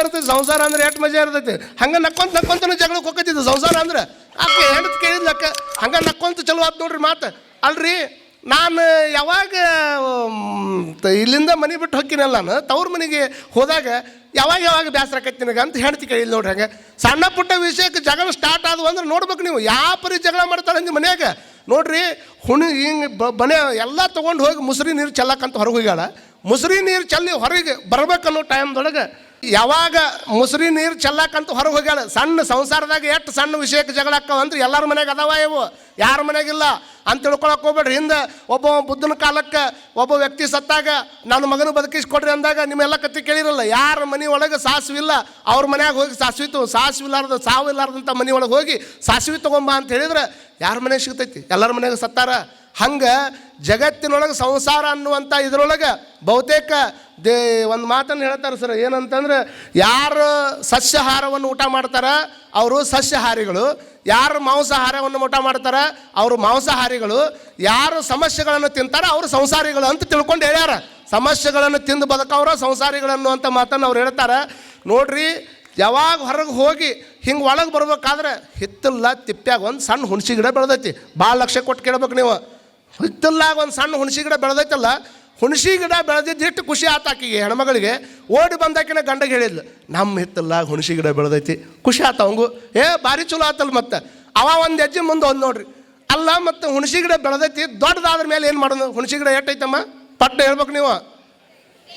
ಇರ್ತೈತಿ. ಸಂಸಾರ ಅಂದ್ರೆ ಎಷ್ಟು ಮಜಾ ಇರ್ತೈತಿ. ಹಂಗೆ ನಕ್ಕೊಂತನೂ ಜಗಳಕ್ಕೆ ಹೋಗ್ತಿದ್ದು ಸಂಸಾರ ಅಂದ್ರೆ. ಆಕೆ ಹೆಂಡತಿ ಕೇಳಿದ್ಲಕ್ಕ ಹಂಗೆ ನಕ್ಕೊಂತ ಚಲೋ ಆತು ನೋಡ್ರಿ ಮಾತು. ಅಲ್ರಿ ನಾನು ಯಾವಾಗ ಇಲ್ಲಿಂದ ಮನೆ ಬಿಟ್ಟು ಹೋಗ್ತೀನಲ್ಲ, ನಾನು ತವ್ರ ಮನೆಗೆ ಹೋದಾಗ ಯಾವಾಗ ಬೇಸರ ಆಕೈತಿ ನಿನಗೆ ಅಂತ ಹೆಂಡತಿ ಕೇಳಿಲ್ಲ ನೋಡ್ರಿ. ಹಂಗೆ ಸಣ್ಣ ಪುಟ್ಟ ವಿಷಯಕ್ಕೆ ಜಗಳ ಸ್ಟಾರ್ಟ್ ಆದವು ಅಂದ್ರೆ ನೋಡ್ಬೇಕು ನೀವು ಯಾವ ಪರಿ ಜಗಳ ಮಾಡ್ತಾಳೆ ಅಂದು ಮನ್ಯಾಗ ನೋಡ್ರಿ. ಹಿಂಗೆ ಮನೆ ಎಲ್ಲ ತೊಗೊಂಡು ಹೋಗಿ ಮುಸುರಿ ನೀರು ಚೆಲ್ಲಕ್ಕಂತ ಹೊರಗೆ ಹೋಗ್ಯಾಳ. ಮುಸುರಿ ನೀರು ಚೆಲ್ಲಿ ಹೊರಗೆ ಬರ್ಬೇಕನ್ನೋ ಟೈಮ್ದೊಳಗೆ ಯಾವಾಗ ಮುಸುರಿ ನೀರು ಚೆಲ್ಲಕ್ಕಂತ ಹೊರಗೆ ಹೋಗ್ಯಾಳ. ಸಣ್ಣ ಸಂಸಾರದಾಗ ಎಷ್ಟು ಸಣ್ಣ ವಿಷಯಕ್ಕೆ ಜಗಳ ಆಕ್ಕವ ಅಂದ್ರೆ ಎಲ್ಲರ ಮನೆಗೆ ಅದಾವ ಇವು, ಯಾರ ಮನೆಗಿಲ್ಲ ಅಂತ ತಿಳ್ಕೊಳಕ್ಕೆ ಹೋಗ್ಬೇಡ್ರಿ. ಹಿಂದೆ ಒಬ್ಬ ಬುದ್ಧನ ಕಾಲಕ್ಕೆ ಒಬ್ಬ ವ್ಯಕ್ತಿ ಸತ್ತಾಗ ನನ್ನ ಮಗನ ಬದುಕಿಸ್ಕೊಡ್ರಿ ಅಂದಾಗ ನಿಮ್ಮೆಲ್ಲ ಕತ್ತಿ ಕೇಳಿರಲ್ಲ. ಯಾರ ಮನೆ ಒಳಗೆ ಸಾಸಿವಿಲ್ಲ ಅವ್ರ ಮನ್ಯಾಗ ಹೋಗಿ ಸಾಸಿವಿಲ್ಲಾರ್ದು ಸಾವಿಲ್ಲಾರ್ದಂಥ ಮನೆ ಒಳಗೆ ಹೋಗಿ ಸಾಸಿವೆ ತೊಗೊಂಬ ಅಂತ ಹೇಳಿದ್ರೆ ಯಾರ ಮನೆಗೆ ಸಿಗ್ತೈತಿ? ಎಲ್ಲರ ಮನೆಗೆ ಸತ್ತಾರ. ಹಂಗೆ ಜಗತ್ತಿನೊಳಗೆ ಸಂಸಾರ ಅನ್ನುವಂಥ ಇದರೊಳಗೆ ಬಹುತೇಕ ಒಂದು ಮಾತನ್ನು ಹೇಳ್ತಾರೆ ಸರ್. ಏನಂತಂದ್ರೆ ಯಾರು ಸಸ್ಯಾಹಾರವನ್ನು ಊಟ ಮಾಡ್ತಾರೆ ಅವರು ಸಸ್ಯಾಹಾರಿಗಳು, ಯಾರು ಮಾಂಸಾಹಾರವನ್ನು ಊಟ ಮಾಡ್ತಾರೆ ಅವರು ಮಾಂಸಾಹಾರಿಗಳು, ಯಾರು ಸಮಸ್ಯೆಗಳನ್ನು ತಿಂತಾರೆ ಅವರು ಸಂಸಾರಿಗಳು ಅಂತ ತಿಳ್ಕೊಂಡು ಹೇಳ್ಯಾರ. ಸಮಸ್ಯೆಗಳನ್ನು ತಿಂದು ಬದುಕವ್ರ ಸಂಸಾರಿಗಳನ್ನು ಅಂತ ಮಾತನ್ನು ಅವ್ರು ಹೇಳ್ತಾರೆ ನೋಡ್ರಿ. ಯಾವಾಗ ಹೊರಗೆ ಹೋಗಿ ಹಿಂಗೆ ಒಳಗೆ ಬರ್ಬೇಕಾದ್ರೆ ಹಿತ್ತಲ್ಲ ತಿಪ್ಪ್ಯಾಗ ಒಂದು ಸಣ್ಣ ಹುಣಸಿ ಗಿಡ ಬೆಳೆದೈತಿ. ಭಾಳ ಲಕ್ಷ ಕೊಟ್ಟು ಕೇಳ್ಬೇಕು ನೀವು. ಹಿತ್ತಲ್ಲಾಗ ಒಂದು ಸಣ್ಣ ಹುಣಸಿ ಗಿಡ ಬೆಳೆದೈತಲ್ಲ, ಹುಣಸಿ ಗಿಡ ಬೆಳೆದಿದ್ದು ಖುಷಿ ಆತಾಕಿಗೆ ಹೆಣ್ಮಗಳಿಗೆ. ಓಡಿ ಬಂದಾಕಿನ ಗಂಡಗೆ ಹೇಳಿದ್ಲು ನಮ್ಮ ಹಿತ್ತಲ್ಲಾಗ ಹುಣಸಿ ಗಿಡ ಬೆಳೆದೈತಿ. ಖುಷಿ ಆತ ಅವಂಗು, ಭಾರಿ ಚಲೋ ಆತಲ್ಲ. ಮತ್ತು ಅವ ಒಂದು ಹೆಜ್ಜೆ ಮುಂದೆ ಒಂದು ನೋಡ್ರಿ. ಅಲ್ಲ ಮತ್ತು ಹುಣಸಿ ಗಿಡ ಬೆಳೆದೈತಿ ದೊಡ್ಡದಾದ್ರ ಮೇಲೆ ಏನು ಮಾಡೋದು? ಹುಣಸಿ ಗಿಡ ಎಷ್ಟೈತಮ್ಮ ಪಟ್ಟ ಹೇಳ್ಬೇಕು ನೀವು.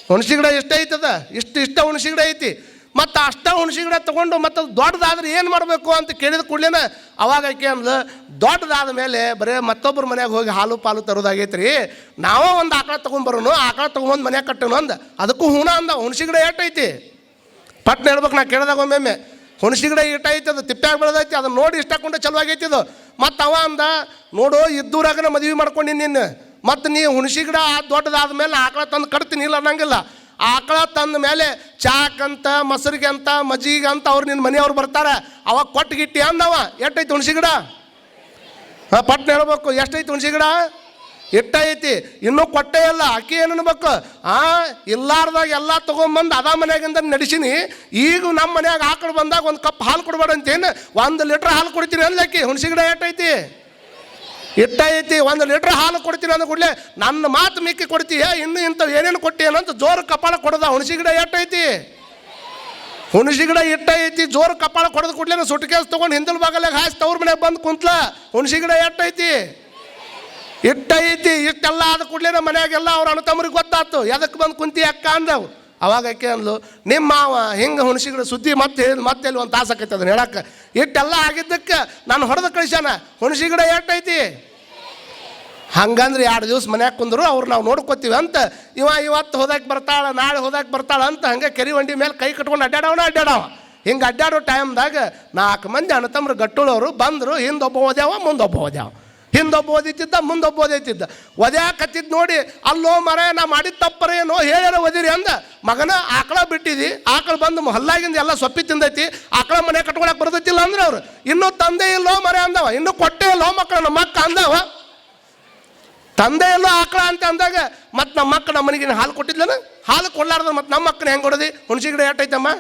ಹುಣಸಿ ಗಿಡ ಎಷ್ಟೈತದ? ಇಷ್ಟ ಹುಣಸಿ ಗಿಡ ಐತಿ. ಮತ್ತು ಅಷ್ಟ ಹುಣಸಿ ಗಿಡ ತೊಗೊಂಡು ಮತ್ತು ದೊಡ್ಡದಾದ್ರೆ ಏನು ಮಾಡಬೇಕು ಅಂತ ಕೇಳಿದ ಕೂಡಲೇ ಅವಾಗ ಆಕೆ ಅಂದ್ಲು ದೊಡ್ಡದಾದ ಮೇಲೆ ಬರೀ ಮತ್ತೊಬ್ಬರ ಮನ್ಯಾಗ ಹೋಗಿ ಹಾಲು ಪಾಲು ತರೋದಾಗೈತೆ ರೀ, ನಾವೇ ಒಂದು ಆಕಳ ತೊಗೊಂಬರೋನು, ಆಕಳ ತೊಗೊಂಬಂದು ಮನ್ಯಾಗ ಕಟ್ಟೋನು ಅಂದ. ಅದಕ್ಕೂ ಹೂಣ ಅಂದ. ಹುಣಸಿ ಗಿಡ ಎಷ್ಟೈತಿ ಪಟ್ನ ಹೇಳ್ಬೇಕು. ನಾ ಕೇಳಿದಾಗ ಒಮ್ಮೆ ಹುಣಸಿ ಗಿಡ ಇಟ್ಟೈತಿ, ಅದು ತಿಪ್ಪ್ಯಾಗ ಬೆಳೆದೈತಿ, ಅದನ್ನ ನೋಡಿ ಇಷ್ಟಕೊಂಡು ಚಲೋ ಆಗೈತಿ ಇದು. ಮತ್ತು ಅವ ಅಂದ ನೋಡು ಇದ್ದೂರಾಗನ ಮದುವೆ ಮಾಡ್ಕೊಂಡು ನಿನ್ನ ಮತ್ತು ನೀ ಹುಣಸಿ ಗಿಡ ದೊಡ್ಡದಾದ ಮೇಲೆ ಆಕಳ ತಂದು ಕಟ್ತೀನಿ ಇಲ್ಲ ಅನ್ನಂಗಿಲ್ಲ. ಆಕಳ ತಂದ ಮೇಲೆ ಚಾಕಂತ ಮೊಸರಿಗೆ ಅಂತ ಮಜ್ಜಿಗೆ ಅಂತ ಅವ್ರು ನಿನ್ನ ಮನೆಯವ್ರು ಬರ್ತಾರೆ, ಅವಾಗ ಕೊಟ್ಟಗಿಟ್ಟಿ ಅಂದವ. ಎಷ್ಟೈತಿ ಹುಣಸಿ ಗಿಡ? ಪಟ್ನ ಹೇಳ್ಬೇಕು ಎಷ್ಟೈತಿ ಹುಣಸಿ ಗಿಡ? ಇಟ್ಟೈತಿ. ಇನ್ನೂ ಕೊಟ್ಟೇ ಇಲ್ಲ. ಅಕ್ಕಿ ಏನು ಅನ್ಬೇಕು? ಇಲ್ಲಾರ್ದಾಗ ಎಲ್ಲ ತೊಗೊಂಬಂದು ಅದ ಮನ್ಯಾಗಿಂದ ನಡೆಸೀನಿ. ಈಗ ನಮ್ಮ ಮನ್ಯಾಗ ಆಕಳು ಬಂದಾಗ ಒಂದು ಕಪ್ ಹಾಲು ಕೊಡ್ಬೇಡ ಅಂತೇನು 1 ಲೀಟ್ರ್ ಹಾಲು ಕೊಡ್ತೀನಿ ಅನ್ಲಕ್ಕಿ. ಹುಣಸಿ ಗಿಡ ಎಷ್ಟೈತಿ? ಇಟ್ಟೈತಿ. 1 ಲೀಟ್ರ್ ಹಾಲು ಕೊಡ್ತೀನಿ ಅಂದ ಕೂಡಲೇ ನನ್ನ ಮಾತು ಮಿಕ್ಕಿ ಕೊಡ್ತೀಯ, ಇನ್ನೂ ಇಂಥವು ಏನೇನು ಕೊಟ್ಟೇನಂತ ಜೋರು ಕಪಾಳ ಕೊಡೋದ. ಹುಣಸಿ ಗಿಡ ಎಷ್ಟೈತಿ? ಹುಣಸಿ ಗಿಡ ಇಟ್ಟೈತಿ. ಜೋರು ಕಪಾಳ ಕೊಡೋದು ಕೂಡಲೇ ಸುಟ್ಟು ಕೇಸ್ ತೊಗೊಂಡು ಹಿಂದಲ್ ಬಾಗಲಾಗ ಹಾಸಿ ತವ್ರ ಮನೆಯಾಗ ಬಂದು ಕುಂತ್ಲ. ಹುಣಸಿ ಗಿಡ ಎಷ್ಟೈತಿ? ಇಟ್ಟೈತಿ. ಇಷ್ಟೆಲ್ಲ ಆದ ಕೂಡಲೇ ಮನೆಯಾಗೆಲ್ಲ ಅವ್ರ ಅಣ್ಣ ತಮ್ಮರಿಗೆ ಗೊತ್ತಾಯ್ತು. ಎದಕ್ಕೆ ಬಂದು ಕುಂತಿ ಅಕ್ಕ ಅಂದವು. ಅವಾಗ ಆಕೆ ಅಂದ್ಲು ನಿಮ್ಮ ಮಾವ ಹಿಂಗೆ ಹುಣಸಿ ಗಿಡ ಸುದ್ದಿ ಮತ್ತೆ ಎಲ್ಲಿ ಒಂದು ತಾಸು ಆಕೈತೆ ಅದನ್ನ ಹೇಳಕ್ಕೆ. ಇಟ್ಟೆಲ್ಲ ಆಗಿದ್ದಕ್ಕೆ ನಾನು ಹೊಡೆದು ಕಳಿಸ್ಯಾನ. ಹುಣಸಿ ಗಿಡ ಎಷ್ಟೈತಿ? ಹಂಗಂದ್ರೆ 2 ದಿವಸ ಮನ್ಯಾಗ ಕುಂದ್ರು ಅವ್ರು ನಾವು ನೋಡ್ಕೋತೀವಿ ಅಂತ ಇವತ್ತು ಹೋದಾಕೆ ಬರ್ತಾಳೆ ನಾಳೆ ಹೋದಾಕೆ ಬರ್ತಾಳೆ ಅಂತ ಹಂಗೆ ಕೆರಿ ವಂಡಿ ಮೇಲೆ ಕೈ ಕಟ್ಕೊಂಡು ಅಡ್ಡಾಡವ. ಹಿಂಗೆ ಅಡ್ಡಾಡೋ ಟೈಮ್ದಾಗ 4 ಮಂದಿ ಅಣ್ಣ ತಮ್ಮರು ಗಟ್ಟುಳವರು ಬಂದರು. ಹಿಂದೊಬ್ಬ ಓದ್ಯಾವ ಮುಂದೊಬ್ಬ ಓದ್ಯಾವ. ಹಿಂದೊಬ್ಬ ಓದಿತಿದ್ದ ಮುಂದೊಬ್ಬ ಓದೈತಿದ್ದ. ಒದ್ಯಾಕತ್ತಿದ್ದು ನೋಡಿ ಅಲ್ಲೋ ಮರ ನಾ ಮಾಡಿದ ತಪ್ಪರೇನೋ ಹೇಳ್ಯಾರ ಓದಿರಿ ಅಂದ. ಮಗನ ಆಕಳ ಬಿಟ್ಟಿದಿ, ಆಕಳ ಬಂದು ಹಲ್ಲಾಗಿಂದ ಎಲ್ಲ ಸೊಪ್ಪಿ ತಿಂದೈತಿ, ಆಕಳ ಮನೆ ಕಟ್ಕೊಳಕ್ಕೆ ಬರ್ತೈತಿಲ್ಲ ಅಂದ್ರೆ ಅವ್ರು. ಇನ್ನೂ ತಂದೆ ಇಲ್ಲೋ ಮರ ಅಂದವ, ಇನ್ನೂ ಕೊಟ್ಟೆ ಇಲ್ಲೋ ಮಕ್ಕಳು ನಮ್ಮ ಅಕ್ಕ ಅಂದವ. ತಂದೆ ಎಲ್ಲೋ ಆಕಳ ಅಂತ ಅಂದಾಗ ಮತ್ತು ನಮ್ಮ ಅಕ್ಕ ನಮ್ಮ ಮನೆಗೆ ಹಾಲು ಕೊಟ್ಟಿದ್ಲನ? ಹಾಲು ಕೊಡ್ಲಾರ್ದ ಮತ್ತು ನಮ್ಮ ಅಕ್ಕನ ಹೆಂಗೆ ಕೊಡೋದಿ? ಹುಣಸಿ ಗಿಡ ಎಷ್ಟೈತಮ್ಮ?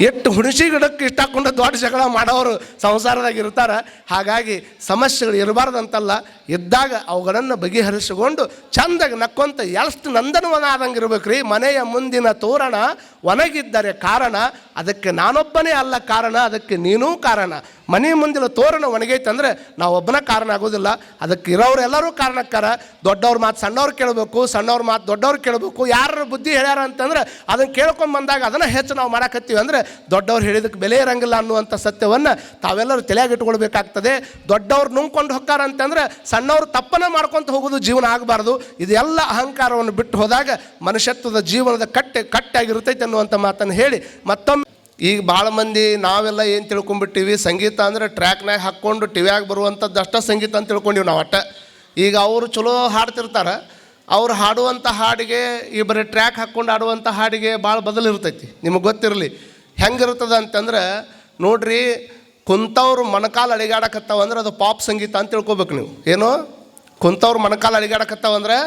ಎಷ್ಟು ಹುಣಸಿ ಗಿಡಕ್ಕೆ ಇಷ್ಟಾಕೊಂಡು ದೊಡ್ಡ ಜಗಳ ಮಾಡೋರು ಸಂಸಾರದಾಗ ಇರ್ತಾರೆ. ಹಾಗಾಗಿ ಸಮಸ್ಯೆಗಳು ಇರಬಾರ್ದಂತಲ್ಲ, ಇದ್ದಾಗ ಅವುಗಳನ್ನು ಬಗೆಹರಿಸಿಕೊಂಡು ಚಂದಾಗಿ ನಕ್ಕೊಂತ ಎಷ್ಟು ನಂದನವನ ಆದಂಗೆ ಇರ್ಬೇಕು ರೀ. ಮನೆಯ ಮುಂದಿನ ತೋರಣ ಒಣಗಿದ್ದರೆ ಕಾರಣ ಅದಕ್ಕೆ ನಾನೊಬ್ಬನೇ ಅಲ್ಲ ಕಾರಣ, ಅದಕ್ಕೆ ನೀನೂ ಕಾರಣ. ಮನೆ ಮುಂದಿನ ತೋರಣ ಒಣಗೈತಂದ್ರೆ ನಾವು ಒಬ್ಬನ ಕಾರಣ ಆಗೋದಿಲ್ಲ, ಅದಕ್ಕೆ ಇರೋರು ಎಲ್ಲರೂ ಕಾರಣಕ್ಕಾರ. ದೊಡ್ಡವ್ರ ಮಾತು ಸಣ್ಣವ್ರು ಕೇಳಬೇಕು, ಸಣ್ಣವ್ರ ಮಾತು ದೊಡ್ಡವ್ರು ಕೇಳಬೇಕು. ಯಾರು ಬುದ್ಧಿ ಹೇಳ್ಯಾರ ಅಂತಂದ್ರೆ ಅದನ್ನು ಕೇಳ್ಕೊಂಡು ಬಂದಾಗ ಅದನ್ನು ಹೆಚ್ಚು ನಾವು ಮಾಡಕತ್ತೀವಿ ಅಂದರೆ ದೊಡ್ಡವ್ರು ಹೇಳಿದಕ್ಕೆ ಬೆಲೆ ಇರಂಗಿಲ್ಲ ಅನ್ನುವಂಥ ಸತ್ಯವನ್ನು ತಾವೆಲ್ಲರೂ ತಲೆಯಾಗಿ ಇಟ್ಕೊಳ್ಬೇಕಾಗ್ತದೆ. ದೊಡ್ಡವ್ರು ನುಂಗ್ಕೊಂಡು ಹೊಕ್ಕಾರ ಅಂತಂದ್ರೆ ಸಣ್ಣವ್ರು ತಪ್ಪನ ಮಾಡ್ಕೊತ ಹೋಗೋದು ಜೀವನ ಆಗಬಾರ್ದು. ಇದೆಲ್ಲ ಅಹಂಕಾರವನ್ನು ಬಿಟ್ಟು ಹೋದಾಗ ಮನುಷ್ಯತ್ವದ ಜೀವನದ ಕಟ್ಟಾಗಿರ್ತೈತೆ ಅನ್ನುವಂಥ ಮಾತನ್ನು ಹೇಳಿ ಮತ್ತೊಮ್ಮೆ ಈಗ ಭಾಳ ಮಂದಿ ನಾವೆಲ್ಲ ಏನು ತಿಳ್ಕೊಂಡ್ಬಿಟ್ಟಿವಿ, ಸಂಗೀತ ಅಂದರೆ ಟ್ರ್ಯಾಕ್ನಾಗ ಹಾಕ್ಕೊಂಡು ಟಿವಿಯಾಗ ಬರುವಂಥದ್ದು ಅಷ್ಟೇ ಸಂಗೀತ ಅಂತ ತಿಳ್ಕೊಂಡಿವಿ ನಾವು ಅಟ್ಟ. ಈಗ ಅವರು ಚಲೋ ಹಾಡ್ತಿರ್ತಾರೆ, ಅವ್ರು ಹಾಡುವಂಥ ಹಾಡಿಗೆ ಈ ಬರೀ ಟ್ರ್ಯಾಕ್ ಹಾಕ್ಕೊಂಡು ಆಡುವಂಥ ಹಾಡಿಗೆ ಭಾಳ ಬದಲಿರ್ತೈತಿ. ನಿಮಗೆ ಗೊತ್ತಿರಲಿ ಹೆಂಗಿರ್ತದೆ ಅಂತಂದ್ರೆ ನೋಡ್ರಿ, ಕುಂತವ್ರು ಮೊಣಕಾಲು ಅಡಿಗಾಡಕತ್ತಾವ ಅಂದ್ರೆ ಅದು ಪಾಪ್ ಸಂಗೀತ ಅಂತ ತಿಳ್ಕೊಬೇಕು ನೀವು. ಏನು ಕುಂತವ್ರು ಮೊಣಕಾಲು ಅಡಿಗಾಡಕತ್ತಾವಂದ್ರೆ